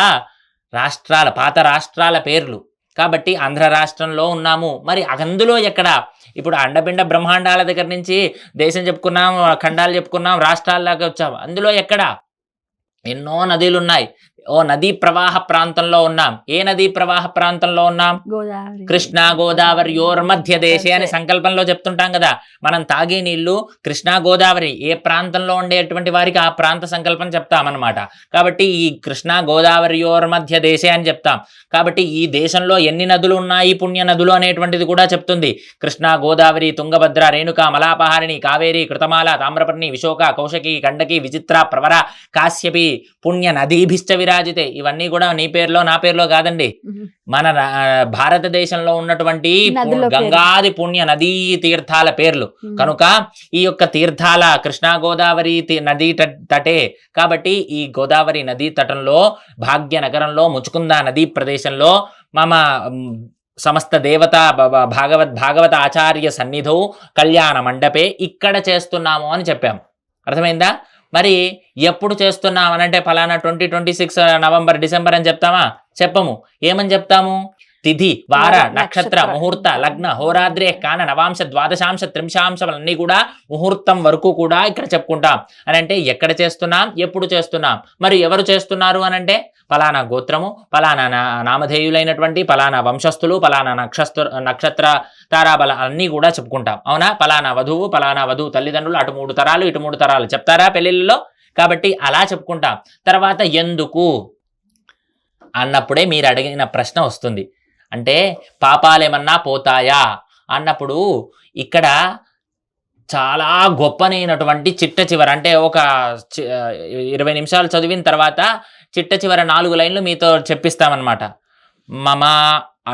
రాష్ట్రాల, పాత రాష్ట్రాల పేర్లు. కాబట్టి ఆంధ్ర రాష్ట్రంలో ఉన్నాము. మరి అందులో ఎక్కడ? ఇప్పుడు అండపిండ బ్రహ్మాండాల దగ్గర నుంచి దేశం చెప్పుకున్నాం, ఖండాలు చెప్పుకున్నాం, రాష్ట్రాల్లాగా వచ్చాము. అందులో ఎక్కడ? ఎన్నో నదులు ఉన్నాయి. ఓ నదీ ప్రవాహ ప్రాంతంలో ఉన్నాం. ఏ నదీ ప్రవాహ ప్రాంతంలో ఉన్నాం? కృష్ణా గోదావరి యోర్ మధ్య దేశే అని సంకల్పంలో చెప్తుంటాం కదా. మనం తాగే నీళ్లు కృష్ణా గోదావరి, ఏ ప్రాంతంలో ఉండేటువంటి వారికి ఆ ప్రాంత సంకల్పం చెప్తామన్నమాట. కాబట్టి ఈ కృష్ణా గోదావరి యోర్ మధ్య దేశే అని చెప్తాం. కాబట్టి ఈ దేశంలో ఎన్ని నదులు ఉన్నాయి, పుణ్య నదులు అనేటువంటిది కూడా చెప్తుంది. కృష్ణా గోదావరి తుంగభద్ర రేణుక మలాపహారిణి కావేరి కృతమాల తామ్రపర్ణి విశోక కౌశకి గండకి విచిత్ర ప్రవర కాశ్యపి పుణ్య నదీభిష్ట విరాజితే. ఇవన్నీ కూడా నీ పేరులో నా పేరులో కాదండి, మన భారతదేశంలో ఉన్నటువంటి గంగాది పుణ్య నదీ తీర్థాల పేర్లు. కనుక ఈ యొక్క తీర్థాల కృష్ణా గోదావరి నదీ తటే. కాబట్టి ఈ గోదావరి నదీ తటంలో భాగ్యనగరంలో ముచుకుంద నదీ ప్రదేశంలో మమ సమస్త దేవత భాగవత ఆచార్య సన్నిధౌ కళ్యాణ మండపే ఇక్కడ చేస్తున్నాము అని చెప్పాము. అర్థమైందా? మరి ఎప్పుడు చేస్తున్నాం అనంటే ఫలానా 2026 నవంబర్ డిసెంబర్ అని చెప్తామా? చెప్పము. ఏమని చెప్తాము? తిథి వార నక్షత్ర ముహూర్త లగ్న హోరాద్రే కాన నవాంశ ద్వాదశాంశ త్రింశాంశలన్నీ కూడా ముహూర్తం వరకు కూడా ఇక్కడ చెప్పుకుంటాం. అని అంటే ఎక్కడ చేస్తున్నాం, ఎప్పుడు చేస్తున్నాం, మరి ఎవరు చేస్తున్నారు అనంటే ఫలానా గోత్రము, ఫలానా నామధేయులైనటువంటి ఫలానా వంశస్థులు, ఫలానా నక్షత్ర తారాబల అన్నీ కూడా చెప్పుకుంటాం. అవునా? ఫలానా వధువు తల్లిదండ్రులు, అటు 3 తరాలు ఇటు 3 తరాలు చెప్తారా పెళ్ళిళ్ళలో? కాబట్టి అలా చెప్పుకుంటాం. తర్వాత ఎందుకు అన్నప్పుడే మీరు అడిగిన ప్రశ్న వస్తుంది. అంటే పాపాలేమన్నా పోతాయా అన్నప్పుడు ఇక్కడ చాలా గొప్పనైనటువంటి చిట్ట చివర అంటే ఒక 20 నిమిషాలు చదివిన తర్వాత చిట్ట చివర 4 లైన్లు మీతో చెప్పిస్తామన్నమాట. మమ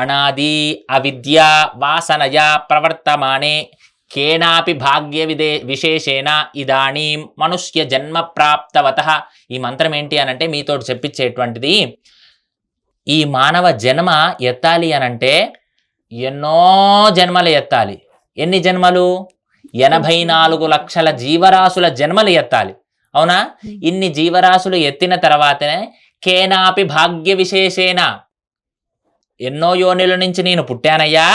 అనాది అవిద్య వాసనయా ప్రవర్తమానే కేనాపి భాగ్య విశేషేణ ఇదానీం మనుష్య జన్మ ప్రాప్తవతః. ఈ మంత్రం ఏంటి అనంటే మీతో చెప్పించేటువంటిది, ఈ మానవ జన్మ ఎత్తాలి అనంటే ఎన్నో జన్మలు ఎత్తాలి. ఎన్ని జన్మలు? 84 లక్షల జీవరాశుల జన్మలు ఎత్తాలి. అవునా? ఇన్ని జీవరాశులు ఎత్తిన తర్వాతనే కేనాపి భాగ్య విశేషేణ, ఎన్నో యోనిల నుంచి నేను పుట్టానయ్యా,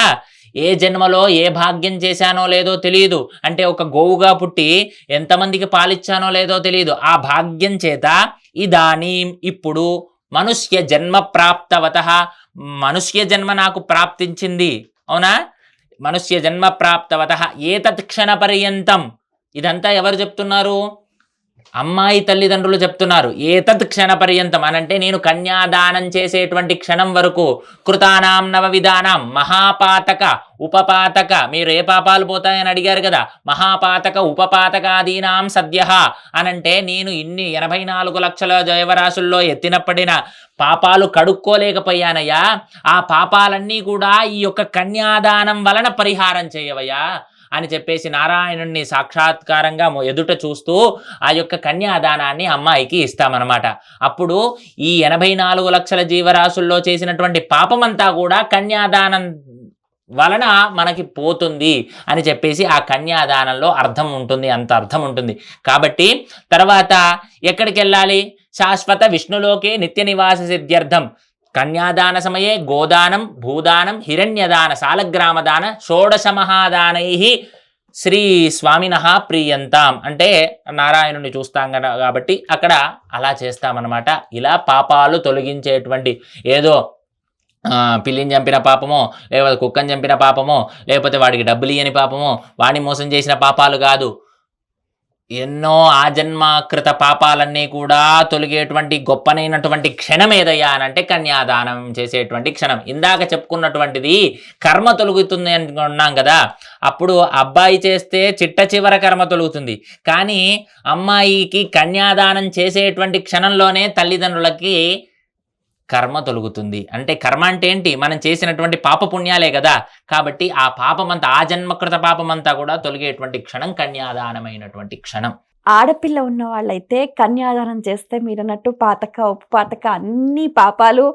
ఏ జన్మలో ఏ భాగ్యం చేశానో లేదో తెలియదు. అంటే ఒక గోవుగా పుట్టి ఎంతమందికి పాలిచ్చానో లేదో తెలియదు. ఆ భాగ్యం చేత ఇదానీం ఇప్పుడు మనుష్య జన్మ ప్రాప్తవతః, మనుష్య జన్మ నాకు ప్రాప్తించింది. అవునా? మనుష్య జన్మ ప్రాప్తవతః ఏతత్ క్షణ పర్యంతం. ఇదంతా ఎవరు చెప్తున్నారు? అమ్మాయి తల్లిదండ్రులు చెప్తున్నారు. ఏతత్ క్షణ పర్యంతం అనంటే నేను కన్యాదానం చేసేటువంటి క్షణం వరకు కృతానాం నవవిధానాం మహాపాతక ఉపపాతక, మీరు ఏ పాపాలు పోతాయని అడిగారు కదా, మహాపాతక ఉపపాతకాదీనాం సద్యః అనంటే నేను ఇన్ని 84 లక్షల జీవరాశుల్లో ఎత్తినప్పటిన పాపాలు కడుక్కోలేకపోయానయ్యా, ఆ పాపాలన్నీ కూడా ఈ యొక్క కన్యాదానం వలన పరిహారం చేయవయ్యా అని చెప్పేసి నారాయణుణ్ణి సాక్షాత్కారంగా ఎదుట చూస్తూ ఆ యొక్క కన్యాదానాన్ని అమ్మాయికి ఇస్తామన్నమాట. అప్పుడు ఈ 84 లక్షల జీవరాశుల్లో చేసినటువంటి పాపమంతా కూడా కన్యాదానం వలన మనకి పోతుంది అని చెప్పేసి ఆ కన్యాదానంలో అర్థం ఉంటుంది, అంత అర్థం ఉంటుంది. కాబట్టి తర్వాత ఎక్కడికి వెళ్ళాలి? శాశ్వత విష్ణులోకే నిత్య నివాస సిద్ధ్యర్థం కన్యాదాన సమయే గోదానం భూదానం హిరణ్యదాన సాలగ్రామదాన షోడశ మహాదానై శ్రీ స్వామినః ప్రీయంతాం. అంటే నారాయణుని చూస్తాం కాబట్టి అక్కడ అలా చేస్తామన్నమాట. ఇలా పాపాలు తొలగించేటువంటి, ఏదో పిల్లిని చంపిన పాపమో, లేకపోతే కుక్కని చంపిన పాపమో, లేకపోతే వాడికి డబ్బులు ఇయ్యని పాపమో, వాడిని మోసం చేసిన పాపాలు కాదు. ఎన్నో ఆజన్మాకృత పాపాలన్నీ కూడా తొలగేటువంటి గొప్పనైనటువంటి క్షణం ఏదయ్యా అనంటే కన్యాదానం చేసేటువంటి క్షణం. ఇందాక చెప్పుకున్నటువంటిది కర్మ తొలుగుతుంది అనుకున్నాం కదా, అప్పుడు అబ్బాయి చేస్తే చిట్ట చివర కర్మ తొలుగుతుంది. కానీ అమ్మాయికి కన్యాదానం చేసేటువంటి క్షణంలోనే తల్లిదండ్రులకి కర్మ తొలుగుతుంది. అంటే కర్మ అంటే ఏంటి? మనం చేసినటువంటి పాపపుణ్యాలే కదా. కాబట్టి ఆ పాపమంతా, ఆ జన్మకృత పాపమంతా కూడా తొలగేటువంటి క్షణం కన్యాదానమైనటువంటి క్షణం. ఆడపిల్ల ఉన్న వాళ్ళైతే కన్యాదానం చేస్తే మీరన్నట్టు పాతక ఉపపాతక అన్ని పాపాలు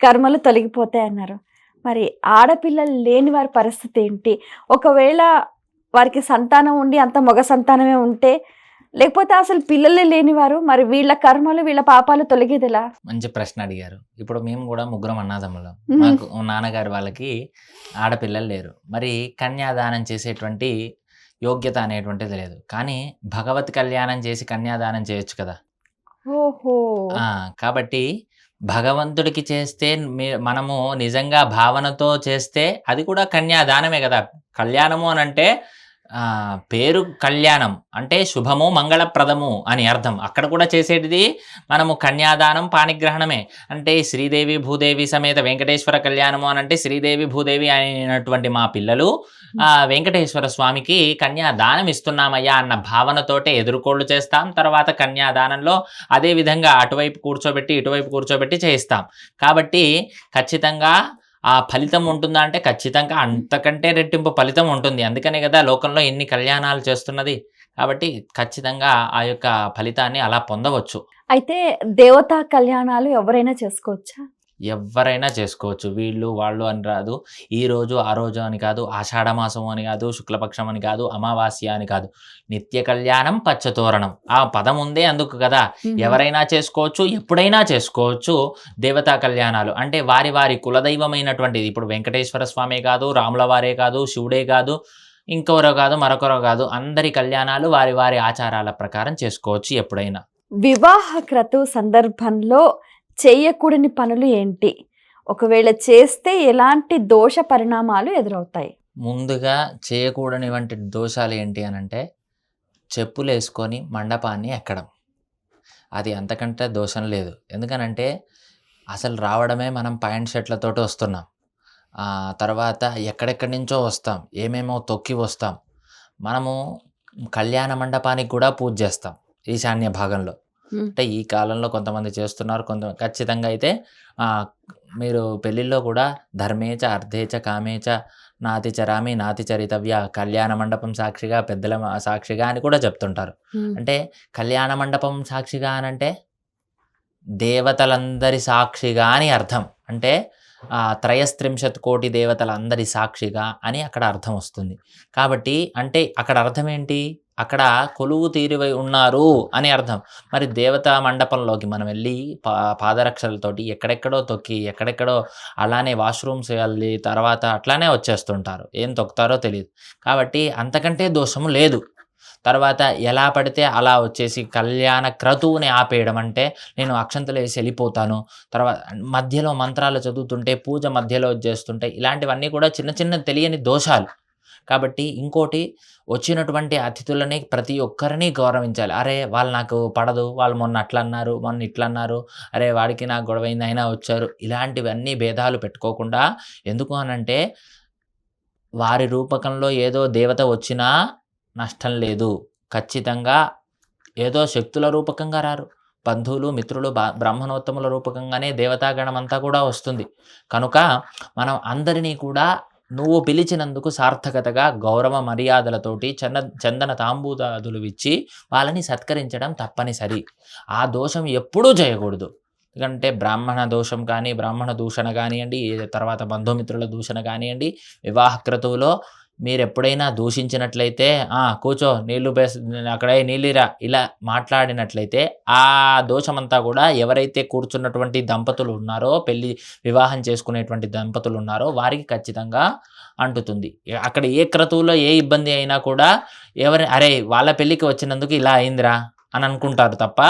కర్మలు తొలగిపోతాయి అన్నారు. మరి ఆడపిల్లలు లేని వారి పరిస్థితి ఏంటి? ఒకవేళ వారికి సంతానం ఉండి అంత మగ సంతానమే ఉంటే, లేకపోతే అసలు పిల్లలే లేనివారు, మరి వీళ్ళ కర్మలు వీళ్ళ పాపాలు తొలగేదిలా? మంచి ప్రశ్న అడిగారు. ఇప్పుడు మేము కూడా ముగ్గురం అన్నదమ్ములం. మాకు నాన్నగారు వాళ్ళకి ఆడపిల్లలు లేరు. మరి కన్యాదానం చేసేటువంటి యోగ్యత అనేటువంటిది లేదు. కానీ భగవత్ కళ్యాణం చేసి కన్యాదానం చేయొచ్చు కదా. ఓహో. కాబట్టి భగవంతుడికి చేస్తే మనము నిజంగా భావనతో చేస్తే అది కూడా కన్యాదానమే కదా. కళ్యాణము అనంటే పేరు కళ్యాణం అంటే శుభము మంగళప్రదము అని అర్థం. అక్కడ కూడా చేసేటిది మనము కన్యాదానం పాణిగ్రహణమే. అంటే శ్రీదేవి భూదేవి సమేత వెంకటేశ్వర కళ్యాణము అనంటే శ్రీదేవి భూదేవి అయినటువంటి మా పిల్లలు వెంకటేశ్వర స్వామికి కన్యాదానం ఇస్తున్నామయ్యా అన్న భావనతోటే ఎదుర్కోళ్ళు చేస్తాం. తర్వాత కన్యాదానంలో అదే విధంగా అటువైపు కూర్చోబెట్టి ఇటువైపు కూర్చోబెట్టి చేయిస్తాం. కాబట్టి ఖచ్చితంగా ఆ ఫలితం ఉంటుందా అంటే ఖచ్చితంగా అంతకంటే రెట్టింపు ఫలితం ఉంటుంది. అందుకనే కదా లోకంలో ఎన్ని కళ్యాణాలు చేస్తున్నది. కాబట్టి ఖచ్చితంగా ఆ యొక్క ఫలితాన్ని అలా పొందవచ్చు. అయితే దేవతా కళ్యాణాలు ఎవరైనా చేసుకోవచ్చా? ఎవరైనా చేసుకోవచ్చు. వీళ్ళు వాళ్ళు అని రాదు. ఈ రోజు ఆ రోజు అని కాదు, ఆషాఢ మాసం అని కాదు, శుక్లపక్షం అని కాదు, అమావాస్య అని కాదు. నిత్య కళ్యాణం పచ్చతోరణం ఆ పదం ఉందే అందుకు కదా. ఎవరైనా చేసుకోవచ్చు, ఎప్పుడైనా చేసుకోవచ్చు దేవతా కళ్యాణాలు. అంటే వారి వారి కులదైవమైనటువంటిది. ఇప్పుడు వెంకటేశ్వర స్వామి కాదు, రాముల వారే కాదు, శివుడే కాదు, ఇంకొరో కాదు, మరొకరో కాదు, అందరి కళ్యాణాలు వారి వారి ఆచారాల ప్రకారం చేసుకోవచ్చు ఎప్పుడైనా. వివాహ క్రతు సందర్భంలో చేయకూడని పనులు ఏంటి? ఒకవేళ చేస్తే ఎలాంటి దోష పరిణామాలు ఎదురవుతాయి? ముందుగా చేయకూడని వంటి దోషాలు ఏంటి అనంటే చెప్పులు వేసుకొని మండపాన్ని ఎక్కడం. అది అంతకంటే దోషం లేదు. ఎందుకనంటే అసలు రావడమే మనం ప్యాంట్ షర్ట్లతోటి వస్తున్నాం. తర్వాత ఎక్కడెక్కడి నుంచో వస్తాం, ఏమేమో తొక్కి వస్తాం. మనము కళ్యాణ మండపానికి కూడా పూజ చేస్తాం ఈశాన్య భాగంలో. ఉమ్, అంటే ఈ కాలంలో కొంతమంది చేస్తున్నారు, కొంత ఖచ్చితంగా అయితే మీరు పెళ్ళిళ్ళలో కూడా ధర్మేచ అర్థేచ కామేచ నాతి చరామి నాతి చరితవ్య కళ్యాణ మండపం సాక్షిగా పెద్దల సాక్షిగా అని కూడా చెప్తుంటారు. ఉమ్, అంటే కళ్యాణ మండపం సాక్షిగా అనంటే దేవతలందరి సాక్షిగా అని అర్థం. అంటే 'త్రయస్త్రింశత్ కోటి దేవతలందరి సాక్షిగా' అని అక్కడ అర్థం వస్తుంది. కాబట్టి అంటే అక్కడ అర్థం ఏంటి? అక్కడ కొలువు తీరువై ఉన్నారు అని అర్థం. మరి దేవతా మండపంలోకి మనం వెళ్లి పాదరక్షలతోటి ఎక్కడెక్కడో తొక్కి, ఎక్కడెక్కడో అలానే వాష్‌రూమ్స్ ఎళ్లి తర్వాత అట్లానే వచ్చేస్తుంటారు. ఏం తొక్కుతారో తెలీదు. కాబట్టి అంతకంటే దోషము లేదు. తర్వాత ఎలా పడితే అలా వచ్చేసి కళ్యాణ క్రతువుని ఆపేయడం. అంటే నేను అక్షంతలేసి ఎళ్ళిపోతాను. మధ్యలో మంత్రాలు చదువుతుంటే, పూజ మధ్యలో చేస్తుంటే ఇలాంటివన్నీ కూడా చిన్న చిన్న తెలియని దోషాలు. కాబట్టి ఇంకోటి, వచ్చినటువంటి అతిథులని ప్రతి ఒక్కరిని గౌరవించాలి. అరే! వాళ్ళు నాకు పడదు. వాళ్ళు మొన్న అట్లన్నారు, మొన్న ఇట్లన్నారు. అరే! వాడికి నాకు గొడవైంది అయినా వచ్చారు. ఇలాంటివన్నీ భేదాలు పెట్టుకోకుండా, ఎందుకు అనంటే వారి రూపకంలో ఏదో దేవత వచ్చినా నష్టం లేదు. ఖచ్చితంగా ఏదో శక్తుల రూపకంగా రారు. బంధువులు, మిత్రులు, బ్రాహ్మణోత్తముల రూపకంగానే దేవతాగణమంతా కూడా వస్తుంది. కనుక మనం అందరినీ కూడా నువ్వు పిలిచినందుకు సార్థకతగా గౌరవ మర్యాదలతోటి చందన తాంబూలాదులు ఇచ్చి వాళ్ళని సత్కరించడం తప్పనిసరి. ఆ దోషం ఎప్పుడూ చేయకూడదు. ఎందుకంటే బ్రాహ్మణ దోషం కానీ, బ్రాహ్మణ దూషణ కానియండి, తర్వాత బంధుమిత్రుల దూషణ కానియండి, వివాహ క్రతువులో మీరెప్పుడైనా దూషించినట్లయితే కూర్చో నీళ్ళు అక్కడే నీళ్ళిరా ఇలా మాట్లాడినట్లయితే ఆ దోషమంతా కూడా ఎవరైతే కూర్చున్నటువంటి దంపతులు ఉన్నారో, వివాహం చేసుకునేటువంటి దంపతులు ఉన్నారో వారికి ఖచ్చితంగా అంటుతుంది. అక్కడ ఏ క్రతువులో ఏ ఇబ్బంది అయినా కూడా అరే వాళ్ళ పెళ్ళికి వచ్చినందుకు ఇలా అయిందిరా అని అనుకుంటారు తప్ప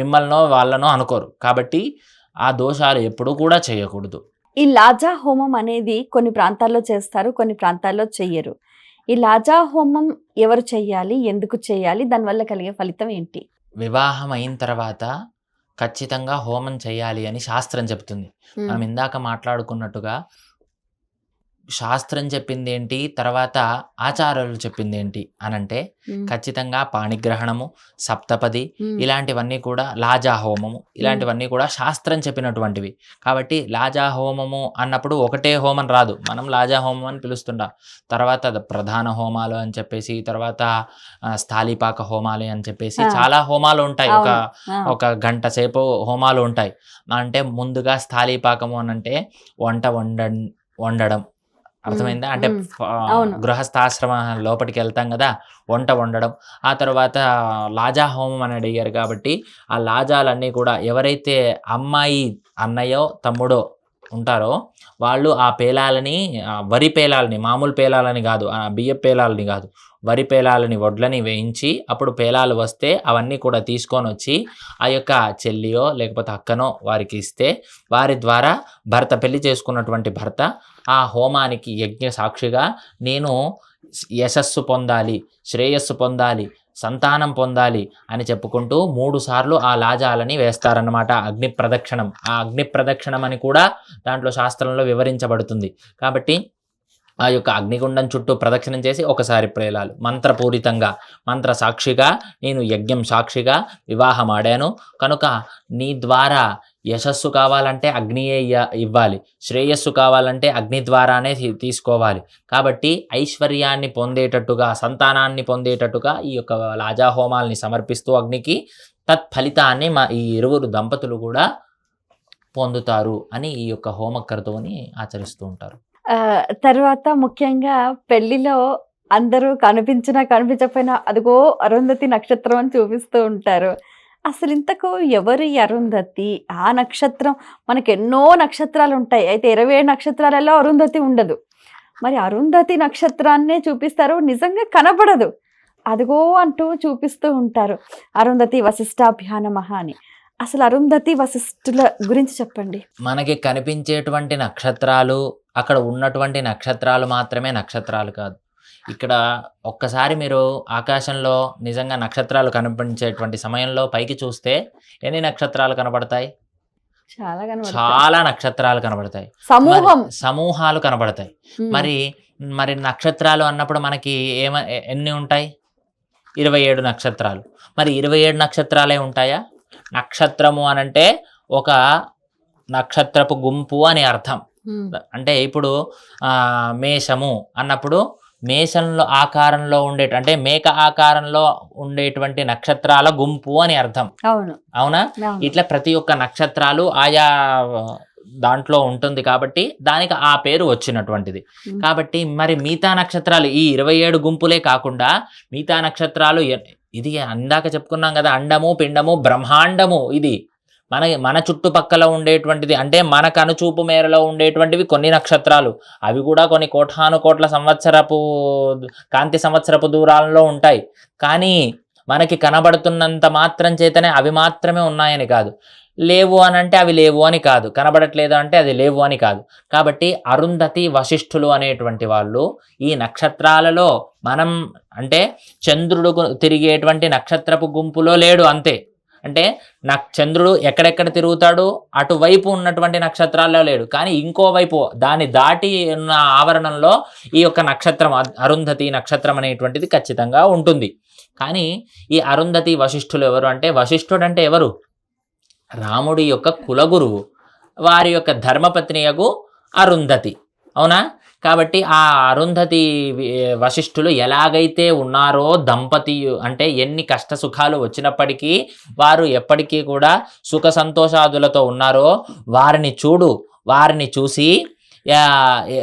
మిమ్మల్నో వాళ్ళనో అనుకోరు. కాబట్టి ఆ దోషాలు ఎప్పుడూ కూడా చేయకూడదు. ఈ లాజా హోమం అనేది కొన్ని ప్రాంతాల్లో చేస్తారు, కొన్ని ప్రాంతాల్లో చెయ్యరు. ఈ లాజా హోమం ఎవరు చెయ్యాలి, ఎందుకు చేయాలి, దానివల్ల కలిగే ఫలితం ఏంటి? వివాహం అయిన తర్వాత ఖచ్చితంగా హోమం చేయాలి అని శాస్త్రం చెప్తుంది. మనం ఇందాక మాట్లాడుకున్నట్టుగా శాస్త్రం చెప్పిందేంటి, తర్వాత ఆచారాలు చెప్పిందేంటి అనంటే ఖచ్చితంగా పాణిగ్రహణము, సప్తపది ఇలాంటివన్నీ కూడా, లాజా హోమము ఇలాంటివన్నీ కూడా శాస్త్రం చెప్పినటువంటివి. కాబట్టి లాజా హోమము అన్నప్పుడు ఒకటే హోమం రాదు. మనం లాజా హోమం అని పిలుస్తుంటాం. తర్వాత ప్రధాన హోమాలు అని చెప్పేసి, తర్వాత స్థాళీపాక హోమాలు అని చెప్పేసి చాలా హోమాలు ఉంటాయి. ఒక గంట సేపు హోమాలు ఉంటాయి. అంటే ముందుగా స్థాళీపాకము అనంటే వండడం అర్థమైందా? అంటే గృహస్థాశ్రమ లోపలికి వెళ్తాం కదా, వంట వండడం. ఆ తర్వాత లాజా హోమం అని అడిగారు కాబట్టి ఆ లాజాలన్నీ కూడా ఎవరైతే అమ్మాయి అన్నయ్యో తమ్ముడో ఉంటారో వాళ్ళు ఆ పేలాలని, వరి పేలాలని, మామూలు పేలాలని కాదు, బియ్య పేలాలని కాదు, వరి పేలాలని వడ్లని వేయించి అప్పుడు పేలాలు వస్తే అవన్నీ కూడా తీసుకొని వచ్చి ఆ యొక్క చెల్లియో లేకపోతే అక్కనో వారికి ఇస్తే వారి ద్వారా పెళ్లి చేసుకున్నటువంటి భర్త ఆ హోమానికి యజ్ఞ సాక్షిగా నేను యశస్సు పొందాలి, శ్రేయస్సు పొందాలి, సంతానం పొందాలి అని చెప్పుకుంటూ 3 సార్లు ఆ లాజాలని వేస్తారన్నమాట. అగ్ని ప్రదక్షిణం. ఆ అగ్ని ప్రదక్షిణం అని కూడా దాంట్లో శాస్త్రంలో వివరించబడుతుంది. కాబట్టి ఆ యొక్క అగ్నిగుండం చుట్టూ ప్రదక్షిణం చేసి ఒకసారి ప్రేలాలు మంత్రపూరితంగా, మంత్ర సాక్షిగా నేను యజ్ఞం సాక్షిగా వివాహం ఆడాను కనుక నీ ద్వారా యశస్సు కావాలంటే అగ్నియే ఇవ్వాలి, శ్రేయస్సు కావాలంటే అగ్ని ద్వారానే తీసుకోవాలి. కాబట్టి ఐశ్వర్యాన్ని పొందేటట్టుగా, సంతానాన్ని పొందేటట్టుగా ఈ యొక్క లాజా హోమాల్ని సమర్పిస్తూ అగ్నికి తత్ఫలితాన్ని ఈ ఇరువురు దంపతులు కూడా పొందుతారు అని ఈ యొక్క హోమక్రతువుని ఆచరిస్తూ ఉంటారు. తర్వాత ముఖ్యంగా పెళ్లిలో అందరూ కనిపించకపోయినా అదిగో అరుంధతి నక్షత్రం అని చూపిస్తూ ఉంటారు. అసలు ఇంతకు ఎవరు ఈ అరుంధతి? ఆ నక్షత్రం, మనకు ఎన్నో నక్షత్రాలు ఉంటాయి. అయితే 27 నక్షత్రాలలో అరుంధతి ఉండదు. మరి అరుంధతి నక్షత్రాన్నే చూపిస్తారు, నిజంగా కనపడదు. అదిగో అంటూ చూపిస్తూ ఉంటారు. అరుంధతి వశిష్ఠాభ్యా నమః అని. అసలు అరుంధతి వశిష్ఠుల గురించి చెప్పండి. మనకి కనిపించేటువంటి నక్షత్రాలు, అక్కడ ఉన్నటువంటి నక్షత్రాలు మాత్రమే నక్షత్రాలు కాదు. ఇక్కడ ఒక్కసారి మీరు ఆకాశంలో నిజంగా నక్షత్రాలు కనిపించేటువంటి సమయంలో పైకి చూస్తే ఎన్ని నక్షత్రాలు కనబడతాయి? చాలా నక్షత్రాలు కనబడతాయి, సమూహాలు కనబడతాయి. మరి నక్షత్రాలు అన్నప్పుడు మనకి ఎన్ని ఉంటాయి? 27 నక్షత్రాలు. మరి 27 నక్షత్రాలే ఉంటాయా? నక్షత్రము అనంటే ఒక నక్షత్రపు గుంపు అని అర్థం. అంటే ఇప్పుడు మేషము అన్నప్పుడు మేషంలో ఆకారంలో అంటే మేక ఆకారంలో ఉండేటువంటి నక్షత్రాల గుంపు అని అర్థం. అవునా? ఇట్లా ప్రతి ఒక్క నక్షత్రాలు ఆయా దాంట్లో ఉంటుంది కాబట్టి దానికి ఆ పేరు వచ్చినటువంటిది. కాబట్టి మరి మిగతా నక్షత్రాలు ఈ 27 గుంపులే కాకుండా మిగతా నక్షత్రాలు ఇది అందాక చెప్పుకున్నాం కదా, అండము పిండము బ్రహ్మాండము. ఇది మన చుట్టుపక్కల ఉండేటువంటిది, అంటే మన కనుచూపు మేరలో ఉండేటువంటివి కొన్ని నక్షత్రాలు. అవి కూడా కొన్ని కోటాను కోట్ల కాంతి సంవత్సరపు దూరాలలో ఉంటాయి. కానీ మనకి కనబడుతున్నంత మాత్రం చేతనే అవి మాత్రమే ఉన్నాయని కాదు, లేవు అని అంటే అవి లేవు అని కాదు, కనబడట్లేదు అంటే అది లేవు అని కాదు. కాబట్టి అరుంధతి వశిష్ఠులు అనేటువంటి వాళ్ళు ఈ నక్షత్రాలలో మనం అంటే చంద్రుడు తిరిగేటువంటి నక్షత్రపు గుంపులో లేడు అంతే. అంటే చంద్రుడు ఎక్కడెక్కడ తిరుగుతాడు అటువైపు ఉన్నటువంటి నక్షత్రాల్లో లేడు, కానీ ఇంకోవైపు దాన్ని దాటి ఉన్న ఆవరణంలో ఈ యొక్క నక్షత్రం అరుంధతి నక్షత్రం అనేటువంటిది ఖచ్చితంగా ఉంటుంది. కానీ ఈ అరుంధతి వశిష్ఠులు ఎవరు అంటే, వశిష్ఠుడు అంటే ఎవరు? రాముడి యొక్క కులగురువు, వారి యొక్క ధర్మపత్నియగు అరుంధతి. అవునా? కాబట్టి ఆ అరుంధతి వశిష్ఠులు ఎలాగైతే ఉన్నారో దంపతి, అంటే ఎన్ని కష్ట సుఖాలు వచ్చినప్పటికీ వారు ఎప్పటికీ కూడా సుఖ సంతోషాదులతో ఉన్నారో వారిని చూసి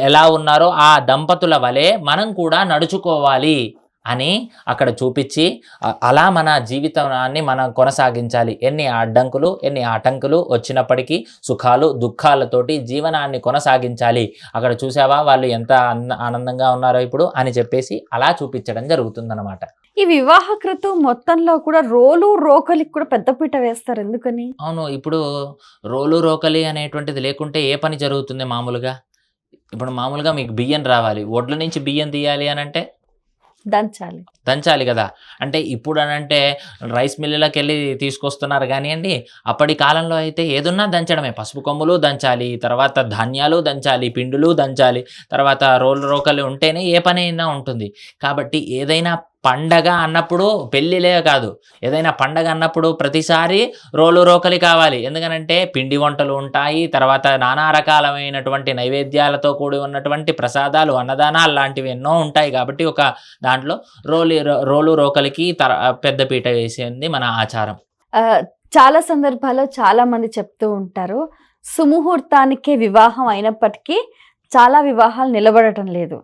ఎలా ఉన్నారో ఆ దంపతుల వలె మనం కూడా నడుచుకోవాలి అని అక్కడ చూపించి అలా మన జీవితాన్ని మనం కొనసాగించాలి. ఎన్ని అడ్డంకులు ఎన్ని ఆటంకులు వచ్చినప్పటికీ సుఖాలు దుఃఖాలతోటి జీవనాన్ని కొనసాగించాలి. అక్కడ చూసావా వాళ్ళు ఎంత ఆనందంగా ఉన్నారో ఇప్పుడు అని చెప్పేసి అలా చూపించడం జరుగుతుందన్నమాట. ఈ వివాహ క్రతు మొత్తంలో కూడా రోలు రోకలికి కూడా పెద్దపీట వేస్తారు, ఎందుకని? అవును, ఇప్పుడు రోలు రోకలి అనేటువంటిది లేకుంటే ఏ పని జరుగుతుంది? ఇప్పుడు మామూలుగా మీకు బియ్యం రావాలి, ఒడ్ల నుంచి బియ్యం తీయాలి అని అంటే దంచాలి కదా. అంటే ఇప్పుడు అనంటే రైస్ మిల్లులకు వెళ్ళి తీసుకొస్తున్నారు కానివ్వండి, అప్పటి కాలంలో అయితే ఏదున్నా దంచడమే. పసుపు కొమ్ములు దంచాలి, తర్వాత ధాన్యాలు దంచాలి, పిండులు దంచాలి, తర్వాత రోకలు ఉంటేనే ఏ పని అయినా ఉంటుంది. కాబట్టి ఏదైనా పండగ అన్నప్పుడు, పెళ్ళిలే కాదు, ఏదైనా పండగ అన్నప్పుడు ప్రతిసారి రోకలి కావాలి. ఎందుకనంటే పిండి వంటలు ఉంటాయి, తర్వాత నానా రకాలమైనటువంటి నైవేద్యాలతో కూడి ఉన్నటువంటి ప్రసాదాలు, అన్నదానాలు లాంటివి ఎన్నో ఉంటాయి. కాబట్టి ఒక దాంట్లో రోకలికి పెద్దపీట వేసేది మన ఆచారం. చాలా సందర్భాల్లో చాలా మంది చెప్తూ ఉంటారు, సుముహూర్తానికే వివాహం అయినప్పటికీ చాలా వివాహాలు నిలబడటం లేదు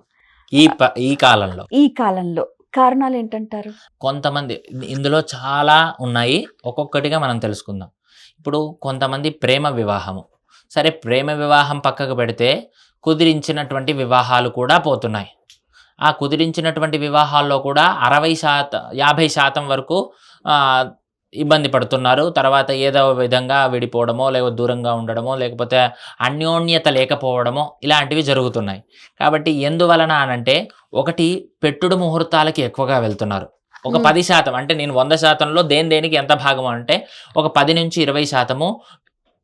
ఈ కాలంలో. కారణాలు ఏంటంటారు? కొంతమంది, ఇందులో చాలా ఉన్నాయి, ఒక్కొక్కటిగా మనం తెలుసుకుందాం. ఇప్పుడు కొంతమంది ప్రేమ వివాహము, సరే ప్రేమ వివాహం పక్కకు పెడితే కుదిరించినటువంటి వివాహాలు కూడా పోతున్నాయి. ఆ కుదిరించినటువంటి వివాహాల్లో కూడా 50% వరకు ఇబ్బంది పడుతున్నారు. తర్వాత ఏదో విధంగా విడిపోవడమో, లేకపోతే దూరంగా ఉండడమో, లేకపోతే అన్యోన్యత లేకపోవడమో ఇలాంటివి జరుగుతున్నాయి. కాబట్టి ఎందువలన అనంటే, ఒకటి పెట్టుడు ముహూర్తాలకి ఎక్కువగా వెళ్తున్నారు. ఒక 10%, అంటే నేను 100%లో దేనికి ఎంత భాగం అంటే ఒక 10 నుంచి 20%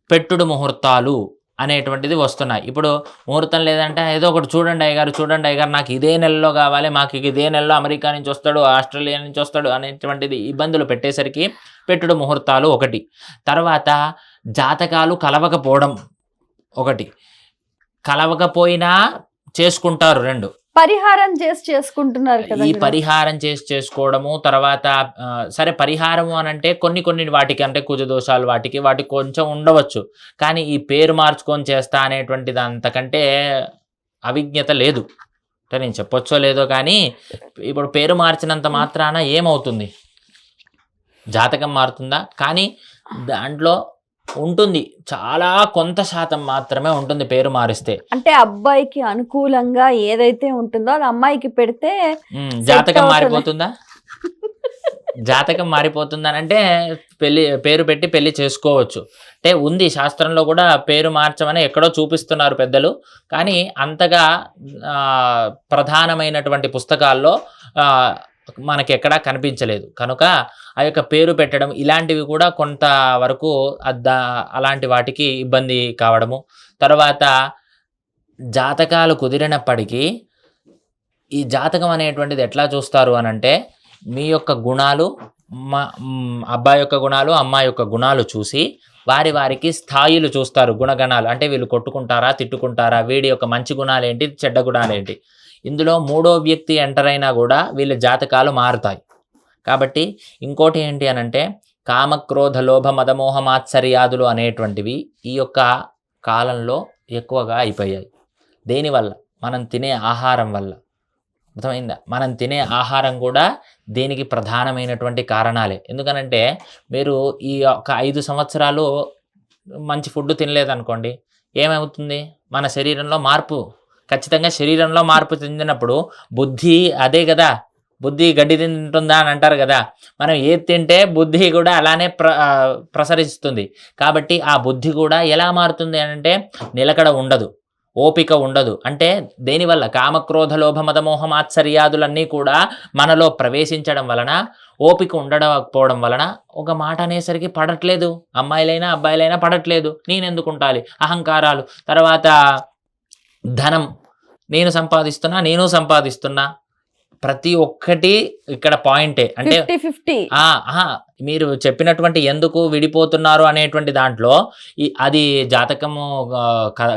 పెట్టుడు ముహూర్తాలు అనేటువంటిది వస్తున్నాయి. ఇప్పుడు ముహూర్తం లేదంటే ఏదో ఒకటి చూడండి అయ్యగారు నాకు ఇదే నెలలో కావాలి, మాకు ఇదే నెలలో అమెరికా నుంచి వస్తాడు, ఆస్ట్రేలియా నుంచి వస్తాడు అనేటువంటిది ఇబ్బందులు పెట్టేసరికి పెట్టుడు ముహూర్తాలు ఒకటి. తర్వాత జాతకాలు కలవకపోవడం ఒకటి, కలవకపోయినా చేసుకుంటారు 2. పరిహారం చేసుకుంటున్నారు కదా. ఈ పరిహారం చేసుకోవడము, తర్వాత సరే పరిహారము అని అంటే కొన్ని వాటికి, అంటే కుజదోషాలు వాటికి కొంచెం ఉండవచ్చు. కానీ ఈ పేరు మార్చుకొని చేస్తా అనేటువంటిది అంతకంటే అవిజ్ఞత లేదు. అంటే నేను చెప్పొచ్చో లేదో కానీ ఇప్పుడు పేరు మార్చినంత మాత్రాన ఏమవుతుంది? జాతకం మారుతుందా? కానీ దాంట్లో ఉంటుంది, చాలా కొంత శాతం మాత్రమే ఉంటుంది పేరు మారిస్తే. అంటే అబ్బాయికి అనుకూలంగా ఏదైతే ఉంటుందో అది అమ్మాయికి పెడితే జాతకం మారిపోతుందా? జాతకం మారిపోతుందని అంటే పేరు పెట్టి పెళ్లి చేసుకోవచ్చు. అంటే ఉంది, శాస్త్రంలో కూడా పేరు మార్చమని ఎక్కడో చూపిస్తున్నారు పెద్దలు, కానీ అంతగా ప్రధానమైనటువంటి పుస్తకాల్లో మనకి ఎక్కడా కనిపించలేదు. కనుక ఆ యొక్క పేరు పెట్టడం ఇలాంటివి కూడా కొంతవరకు అలాంటి వాటికి ఇబ్బంది కావడము. తర్వాత జాతకాలు కుదిరినప్పటికీ ఈ జాతకం అనేటువంటిది ఎట్లా చూస్తారు అనంటే, మీ యొక్క గుణాలు అబ్బాయి యొక్క గుణాలు, అమ్మాయి యొక్క గుణాలు చూసి వారికి స్థాయిలు చూస్తారు, గుణగణాలు. అంటే వీళ్ళు కొట్టుకుంటారా, తిట్టుకుంటారా, వీడి యొక్క మంచి గుణాలు ఏంటి, చెడ్డ గుణాలు ఏంటి. ఇందులో మూడో వ్యక్తి ఎంటర్ అయినా కూడా వీళ్ళ జాతకాలు మారుతాయి. కాబట్టి ఇంకోటి ఏంటి అనంటే కామక్రోధ లోభ మదమోహ మాత్సర్యాదులు అనేటువంటివి ఈ యొక్క కాలంలో ఎక్కువగా అయిపోయాయి. దేనివల్ల? మనం తినే ఆహారం వల్ల. అర్థమైందా? మనం తినే ఆహారం కూడా దీనికి ప్రధానమైనటువంటి కారణాలే. ఎందుకనంటే మీరు ఈ ఒక 5 సంవత్సరాలు మంచి ఫుడ్ తినలేదనుకోండి, ఏమవుతుంది? మన శరీరంలో మార్పు, ఖచ్చితంగా శరీరంలో మార్పు చెందినప్పుడు బుద్ధి అదే కదా, బుద్ధి గడ్డి తింటుందా అని అంటారు కదా. మనం ఏది తింటే బుద్ధి కూడా అలానే ప్రసరిస్తుంది. కాబట్టి ఆ బుద్ధి కూడా ఎలా మారుతుంది అంటే నిలకడ ఉండదు, ఓపిక ఉండదు. అంటే దేనివల్ల? కామక్రోధ లోభ మదమోహ మాత్సర్యాదులన్నీ కూడా మనలో ప్రవేశించడం వలన, ఓపిక ఉండకపోవడం వలన ఒక మాట అనేసరికి పడట్లేదు. అమ్మాయిలైనా అబ్బాయిలైనా పడట్లేదు. నేనెందుకు ఉండాలి? అహంకారాలు. తర్వాత ధనం, నేను సంపాదిస్తున్నా. ప్రతి ఒక్కటి ఇక్కడ పాయింటే. అంటే 50-50. మీరు చెప్పినటువంటి ఎందుకు విడిపోతున్నారు అనేటువంటి దాంట్లో అది జాతకము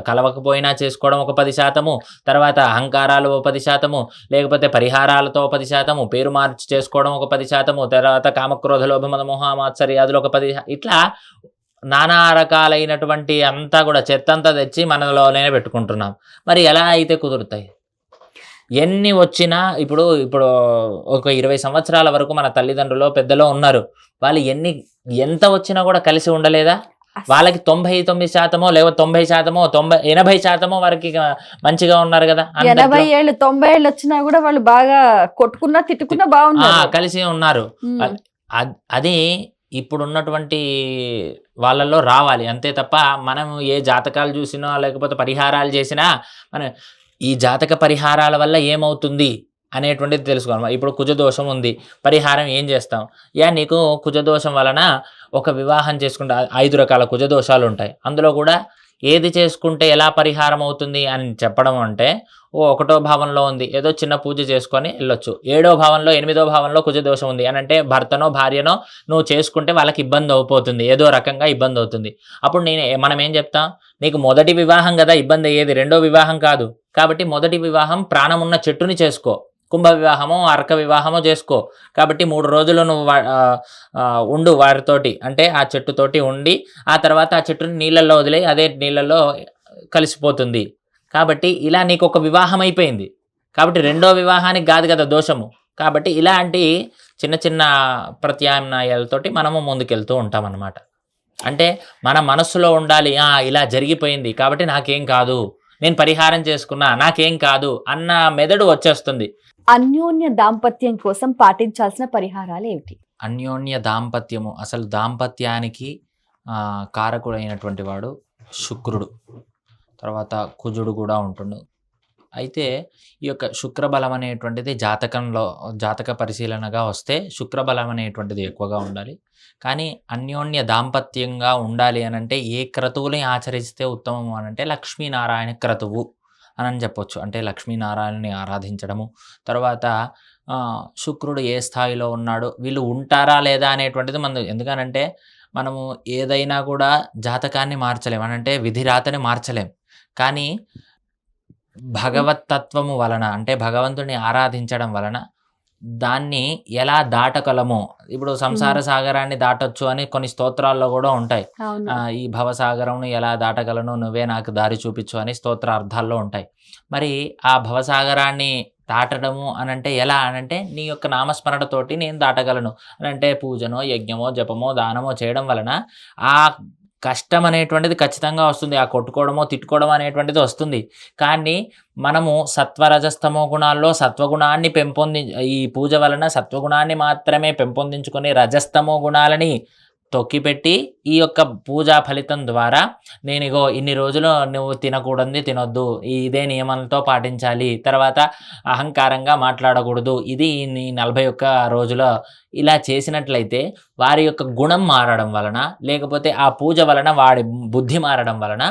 కలవకపోయినా చేసుకోవడం ఒక 10%, తర్వాత అహంకారాలు 10%, లేకపోతే పరిహారాలతో 10%, పేరు మార్చి చేసుకోవడం ఒక 10%, తర్వాత కామక్రోధ లోభ మదమోహ మాత్సర్యాదులు ఒక 10%. ఇట్లా నానా రకాలైనటువంటి అంతా కూడా చెత్తంతా తెచ్చి మనలోనే పెట్టుకుంటున్నాం. మరి ఎలా అయితే కుదురుతాయి? ఎన్ని వచ్చినా ఇప్పుడు ఒక 20 సంవత్సరాల వరకు మన తల్లిదండ్రులు పెద్దలో ఉన్నారు. వాళ్ళు ఎంత వచ్చినా కూడా కలిసి ఉండలేదా? వాళ్ళకి 99% లేక 90%, 80% వరకు మంచిగా ఉన్నారు కదా. 80 ఏళ్ళు 90 ఏళ్ళు వచ్చినా కూడా వాళ్ళు బాగా కొట్టుకున్నా తిట్టుకున్నా బాగున్నారు, కలిసి ఉన్నారు. అది ఇప్పుడున్నటువంటి వాళ్ళల్లో రావాలి అంతే తప్ప మనం ఏ జాతకాలు చూసినా లేకపోతే పరిహారాలు చేసినా మనం ఈ జాతక పరిహారాల వల్ల ఏమవుతుంది అనేటువంటిది తెలుసుకోవాలి. ఇప్పుడు కుజదోషం ఉంది, పరిహారం ఏం చేస్తాం? నీకు కుజదోషం వలన ఒక వివాహం చేసుకుంటే 5 రకాల కుజదోషాలు ఉంటాయి. అందులో కూడా ఏది చేసుకుంటే ఎలా పరిహారం అవుతుంది అని చెప్పడం అంటే, 1వ భావంలో ఉంది, ఏదో చిన్న పూజ చేసుకొని వెళ్ళొచ్చు. 7వ భావంలో 8వ భావంలో కుజదోషం ఉంది అని అంటే భర్తనో భార్యనో నువ్వు చేసుకుంటే వాళ్ళకి ఇబ్బంది అయిపోతుంది, ఏదో రకంగా ఇబ్బంది అవుతుంది. అప్పుడు మనం ఏం చెప్తాం? నీకు మొదటి వివాహం కదా ఇబ్బంది అయ్యేది, రెండో వివాహం కాదు. కాబట్టి మొదటి వివాహం ప్రాణం ఉన్న చెట్టుని చేసుకో, కుంభ వివాహమో అర్క వివాహమో చేసుకో. కాబట్టి 3 రోజులు నువ్వు ఉండు వారితోటి, అంటే ఆ చెట్టుతోటి ఉండి ఆ తర్వాత ఆ చెట్టుని నీళ్ళల్లో వదిలే, అదే నీళ్ళల్లో కలిసిపోతుంది. కాబట్టి ఇలా నీకు ఒక వివాహం అయిపోయింది. కాబట్టి రెండో వివాహానికి కాదు కదా దోషము. కాబట్టి ఇలాంటి చిన్న చిన్న ప్రత్యామ్నాయాలతోటి మనము ముందుకెళ్తూ ఉంటాం అన్నమాట. అంటే మన మనస్సులో ఉండాలి, ఇలా జరిగిపోయింది కాబట్టి నాకేం కాదు, నేను పరిహారం చేసుకున్నా నాకేం కాదు అన్న మెదడు వచ్చేస్తుంది. అన్యోన్య దాంపత్యం కోసం పాటించాల్సిన పరిహారాలు ఏమిటి? అన్యోన్య దాంపత్యము, అసలు దాంపత్యానికి కారకుడైనటువంటి వాడు శుక్రుడు, తర్వాత కుజుడు కూడా ఉంటుండు. అయితే ఈ యొక్క శుక్రబలం అనేటువంటిది జాతక పరిశీలనగా వస్తే శుక్రబలం అనేటువంటిది ఎక్కువగా ఉండాలి. కానీ అన్యోన్య దాంపత్యంగా ఉండాలి అనంటే ఏ క్రతువుని ఆచరిస్తే ఉత్తమము అనంటే లక్ష్మీనారాయణ క్రతువు అని చెప్పొచ్చు. అంటే లక్ష్మీనారాయణని ఆరాధించడము, తర్వాత శుక్రుడు ఏ స్థాయిలో ఉన్నాడో, వీళ్ళు ఉంటారా లేదా అనేటువంటిది ఎందుకనంటే మనము ఏదైనా కూడా జాతకాన్ని మార్చలేం, అనంటే విధిరాతని మార్చలేం. కానీ భగవత్తత్వము వలన, అంటే భగవంతుడిని ఆరాధించడం వలన దాన్ని ఎలా దాటగలమో, ఇప్పుడు సంసార సాగరాన్ని దాటొచ్చు అని కొన్ని స్తోత్రాల్లో కూడా ఉంటాయి. ఈ భవసాగరంను ఎలా దాటగలను, నువ్వే నాకు దారి చూపించు అని స్తోత్ర అర్థాల్లో ఉంటాయి. మరి ఆ భవసాగరాన్ని దాటడము అనంటే ఎలా అనంటే నీ యొక్క నామస్మరణతోటి నేను దాటగలను అనంటే పూజనో యజ్ఞమో జపమో దానమో చేయడం వలన ఆ కష్టం అనేటువంటిది ఖచ్చితంగా వస్తుంది, ఆ కొట్టుకోవడమో తిట్టుకోవడం అనేటువంటిది వస్తుంది. కానీ మనము సత్వరజస్తమో గుణాల్లో సత్వగుణాన్ని ఈ పూజ వలన సత్వగుణాన్ని మాత్రమే పెంపొందించుకొని రజస్తమో గుణాలని తొక్కిపెట్టి ఈ యొక్క పూజా ఫలితం ద్వారా నేను ఇన్ని రోజులు నువ్వు తినకూడదు, తినొద్దు, ఇదే నియమాలతో పాటించాలి, తర్వాత అహంకారంగా మాట్లాడకూడదు, ఇది 41 రోజులో ఇలా చేసినట్లయితే వారి యొక్క గుణం మారడం వలన, లేకపోతే ఆ పూజ వలన వాడి బుద్ధి మారడం వలన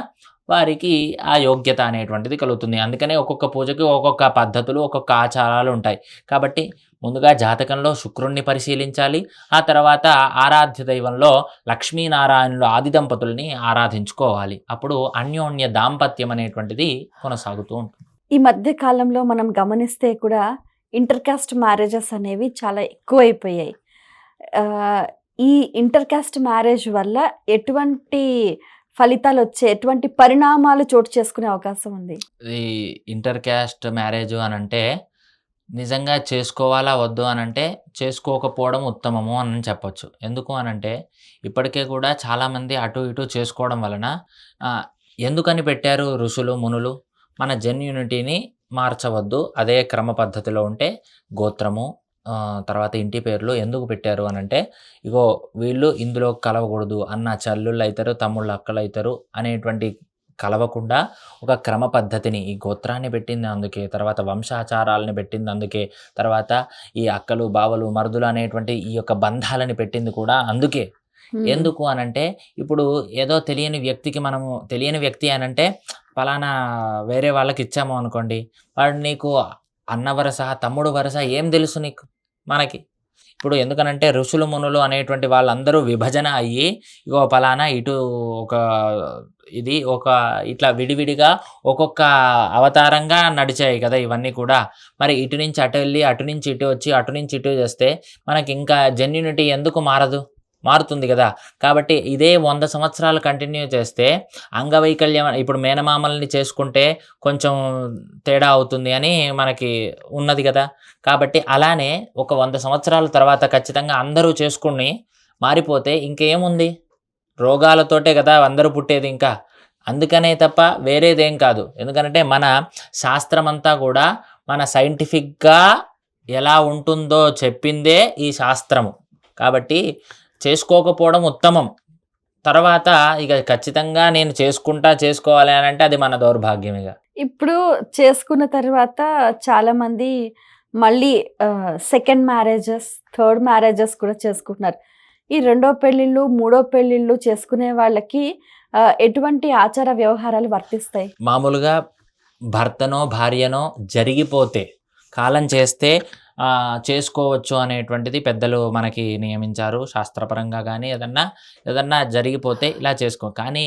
వారికి ఆ యోగ్యత అనేటువంటిది కలుగుతుంది. అందుకనే ఒక్కొక్క పూజకి ఒక్కొక్క పద్ధతులు, ఒక్కొక్క ఆచారాలు ఉంటాయి. కాబట్టి ముందుగా జాతకంలో శుక్రుణ్ణి పరిశీలించాలి. ఆ తర్వాత ఆరాధ్య దైవంలో లక్ష్మీనారాయణులు ఆది దంపతుల్ని ఆరాధించుకోవాలి. అప్పుడు అన్యోన్య దాంపత్యం అనేటువంటిది కొనసాగుతూ ఉంటుంది. ఈ మధ్య కాలంలో మనం గమనిస్తే కూడా ఇంటర్ కాస్ట్ మ్యారేజెస్ అనేవి చాలా ఎక్కువైపోయాయి. ఈ ఇంటర్ కాస్ట్ మ్యారేజ్ వల్ల ఎటువంటి ఫలితాలు వచ్చే, ఎటువంటి పరిణామాలు చోటు చేసుకునే అవకాశం ఉంది? ఈ ఇంటర్ క్యాస్ట్ మ్యారేజ్ అనంటే నిజంగా చేసుకోవాలా వద్దు అనంటే చేసుకోకపోవడం ఉత్తమము అని చెప్పొచ్చు. ఎందుకు అనంటే ఇప్పటికే కూడా చాలామంది అటు ఇటు చేసుకోవడం వలన ఎందుకని పెట్టారు ఋషులు మునులు, మన జెన్యూనిటీని మార్చవద్దు, అదే క్రమ పద్ధతిలో ఉంటే గోత్రము తర్వాత ఇంటి పేర్లు ఎందుకు పెట్టారు అనంటే ఇగో వీళ్ళు ఇందులో కలవకూడదు, అన్న చెల్లుళ్ళు అవుతారు, తమ్ముళ్ళు అక్కలు అవుతారు అనేటువంటి కలవకుండా ఒక క్రమ పద్ధతిని ఈ గోత్రాన్ని పెట్టింది అందుకే, తర్వాత వంశాచారాలని పెట్టింది అందుకే, తర్వాత ఈ అక్కలు బావలు మరుదులు అనేటువంటి ఈ యొక్క బంధాలని పెట్టింది కూడా అందుకే. ఎందుకు అనంటే ఇప్పుడు ఏదో తెలియని వ్యక్తికి మనము తెలియని వ్యక్తి అనంటే పలానా వేరే వాళ్ళకి ఇచ్చాము అనుకోండి, వాడు నీకు అన్న వరస తమ్ముడు వరస ఏం తెలుసు నీకు మనకి. ఇప్పుడు ఎందుకనంటే ఋషులు మునులు అనేటువంటి వాళ్ళందరూ విభజన అయ్యి ఇగో పలానా ఇటు ఒక ఇది ఒక ఇట్లా విడివిడిగా ఒక్కొక్క అవతారంగా నడిచాయి కదా ఇవన్నీ కూడా. మరి ఇటు నుంచి అటు వెళ్ళి అటు నుంచి ఇటు వచ్చి అటు నుంచి ఇటు చేస్తే మనకి ఇంకా జెన్యూనిటీ ఎందుకు మారుతుంది కదా. కాబట్టి ఇదే 100 సంవత్సరాలు కంటిన్యూ చేస్తే అంగవైకల్యం ఇప్పుడు మేనమామల్ని చేసుకుంటే కొంచెం తేడా అవుతుంది అని మనకి ఉన్నది కదా. కాబట్టి అలానే ఒక 100 సంవత్సరాల తర్వాత ఖచ్చితంగా అందరూ చేసుకుని మారిపోతే ఇంకేముంది, రోగాలతోటే కదా అందరూ పుట్టేది ఇంకా. అందుకనే తప్ప వేరేదేం కాదు. ఎందుకంటే మన శాస్త్రం అంతా కూడా మన సైంటిఫిక్గా ఎలా ఉంటుందో చెప్పిందే ఈ శాస్త్రము. కాబట్టి చేసుకోకపోవడం ఉత్తమం. తర్వాత ఇక ఖచ్చితంగా నేను చేసుకోవాలి అని అంటే అది మన దౌర్భాగ్యమేగా. ఇప్పుడు చేసుకున్న తర్వాత చాలామంది మళ్ళీ సెకండ్ మ్యారేజెస్, థర్డ్ మ్యారేజెస్ కూడా చేసుకుంటున్నారు. ఈ రెండో పెళ్ళిళ్ళు, మూడో పెళ్ళిళ్ళు చేసుకునే వాళ్ళకి ఎటువంటి ఆచార వ్యవహారాలు వర్తిస్తాయి? మామూలుగా భర్తనో భార్యనో జరిగిపోతే కాలం చేస్తే చేసుకోవచ్చు అనేటువంటిది పెద్దలు మనకి నియమించారు శాస్త్రపరంగా. కానీ ఏదన్నా జరిగిపోతే ఇలా చేసుకో. కానీ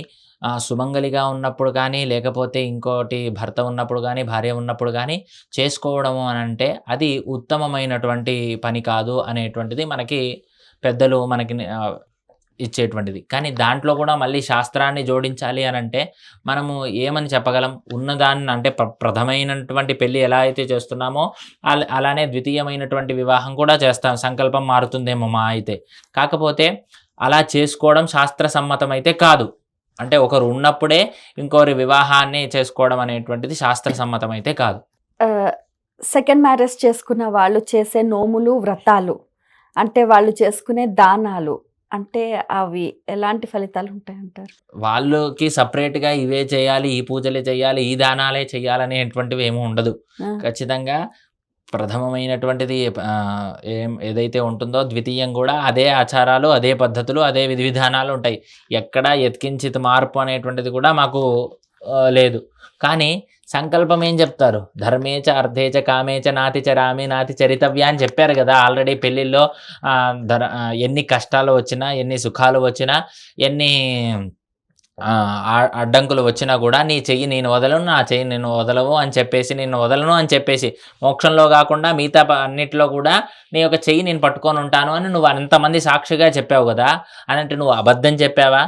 సుమంగలిగా ఉన్నప్పుడు కానీ లేకపోతే ఇంకోటి భర్త ఉన్నప్పుడు కానీ భార్య ఉన్నప్పుడు కానీ చేసుకోవడము అని అంటే అది ఉత్తమమైనటువంటి పని కాదు అనేటువంటిది మనకి పెద్దలు మనకి ఇచ్చేటువంటిది. కానీ దాంట్లో కూడా మళ్ళీ శాస్త్రాన్ని జోడించాలి అని అంటే మనము ఏమని చెప్పగలం? ఉన్నదాన్ని అంటే ప్రథమైనటువంటి పెళ్ళి ఎలా అయితే చేస్తున్నామో అలానే ద్వితీయమైనటువంటి వివాహం కూడా చేస్తాం. సంకల్పం మారుతుందేమో మా అయితే. కాకపోతే అలా చేసుకోవడం శాస్త్ర సమ్మతం అయితే కాదు. అంటే ఒకరు ఉన్నప్పుడే ఇంకొకరి వివాహాన్ని చేసుకోవడం అనేటువంటిది శాస్త్ర సమ్మతం అయితే కాదు. సెకండ్ మ్యారేజ్ చేసుకున్న వాళ్ళు చేసే నోములు, వ్రతాలు, అంటే వాళ్ళు చేసుకునే దానాలు, అంటే అవి ఎలాంటి ఫలితాలు ఉంటాయంటారు? వాళ్ళకి సపరేట్గా ఇవే చేయాలి, ఈ పూజలే చేయాలి, ఈ దానాలే చేయాలనేటువంటివి ఏమీ ఉండదు. ఖచ్చితంగా ప్రథమమైనటువంటిది ఏదైతే ఉంటుందో ద్వితీయం కూడా అదే ఆచారాలు, అదే పద్ధతులు, అదే విధి విధానాలు ఉంటాయి. ఎక్కడ ఎత్కించిత మార్పు అనేటువంటిది కూడా మాకు లేదు. కానీ సంకల్పం ఏం చెప్తారు? ధర్మేచ అర్థేచ కామేచ నాతి చరామి నాతి చరితవ్య అని చెప్పారు కదా. ఆల్రెడీ పెళ్ళిళ్ళలో ఎన్ని కష్టాలు వచ్చినా, ఎన్ని సుఖాలు వచ్చినా, ఎన్ని అడ్డంకులు వచ్చినా కూడా నీ చెయ్యి నేను వదలను, నా చెయ్యి నేను వదలవు అని చెప్పేసి, నిన్ను వదలను అని చెప్పేసి, మోక్షంలో కాకుండా మిగతా అన్నిటిలో కూడా నీ యొక్క చెయ్యి నేను పట్టుకొని ఉంటాను అని నువ్వు అంతమంది సాక్షిగా చెప్పావు కదా. అని అంటే నువ్వు అబద్ధం చెప్పావా?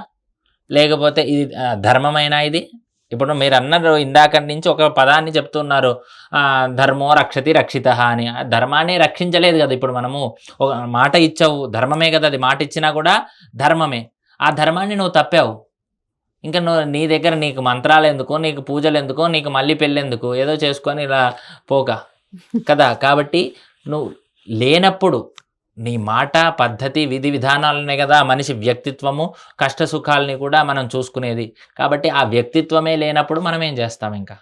లేకపోతే ఇది ధర్మమైనా? ఇది ఇప్పుడు మీరు అన్నారు ఇందాక నుంచి ఒక పదాన్ని చెప్తున్నారు, ధర్మో రక్షతి రక్షిత అని. ధర్మాన్ని రక్షించలేదు కదా. ఇప్పుడు మనము ఒక మాట ఇచ్చావు, ధర్మమే కదా అది. మాట ఇచ్చినా కూడా ధర్మమే. ఆ ధర్మాన్ని నువ్వు తప్పావు. ఇంకా నువ్వు నీ దగ్గర నీకు మంత్రాలు ఎందుకు, నీకు పూజలు ఎందుకు, నీకు మళ్ళీ పెళ్ళెందుకు, ఏదో చేసుకొని ఇలా పోక కదా. కాబట్టి నువ్వు లేనప్పుడు నీ మాట, పద్ధతి, విధి విధానాలనే కదా మనిషి వ్యక్తిత్వము, కష్ట సుఖాలని కూడా మనం చూసుకునేది. కాబట్టి ఆ వ్యక్తిత్వమే లేనప్పుడు మనం ఏం చేస్తాం ఇంకా?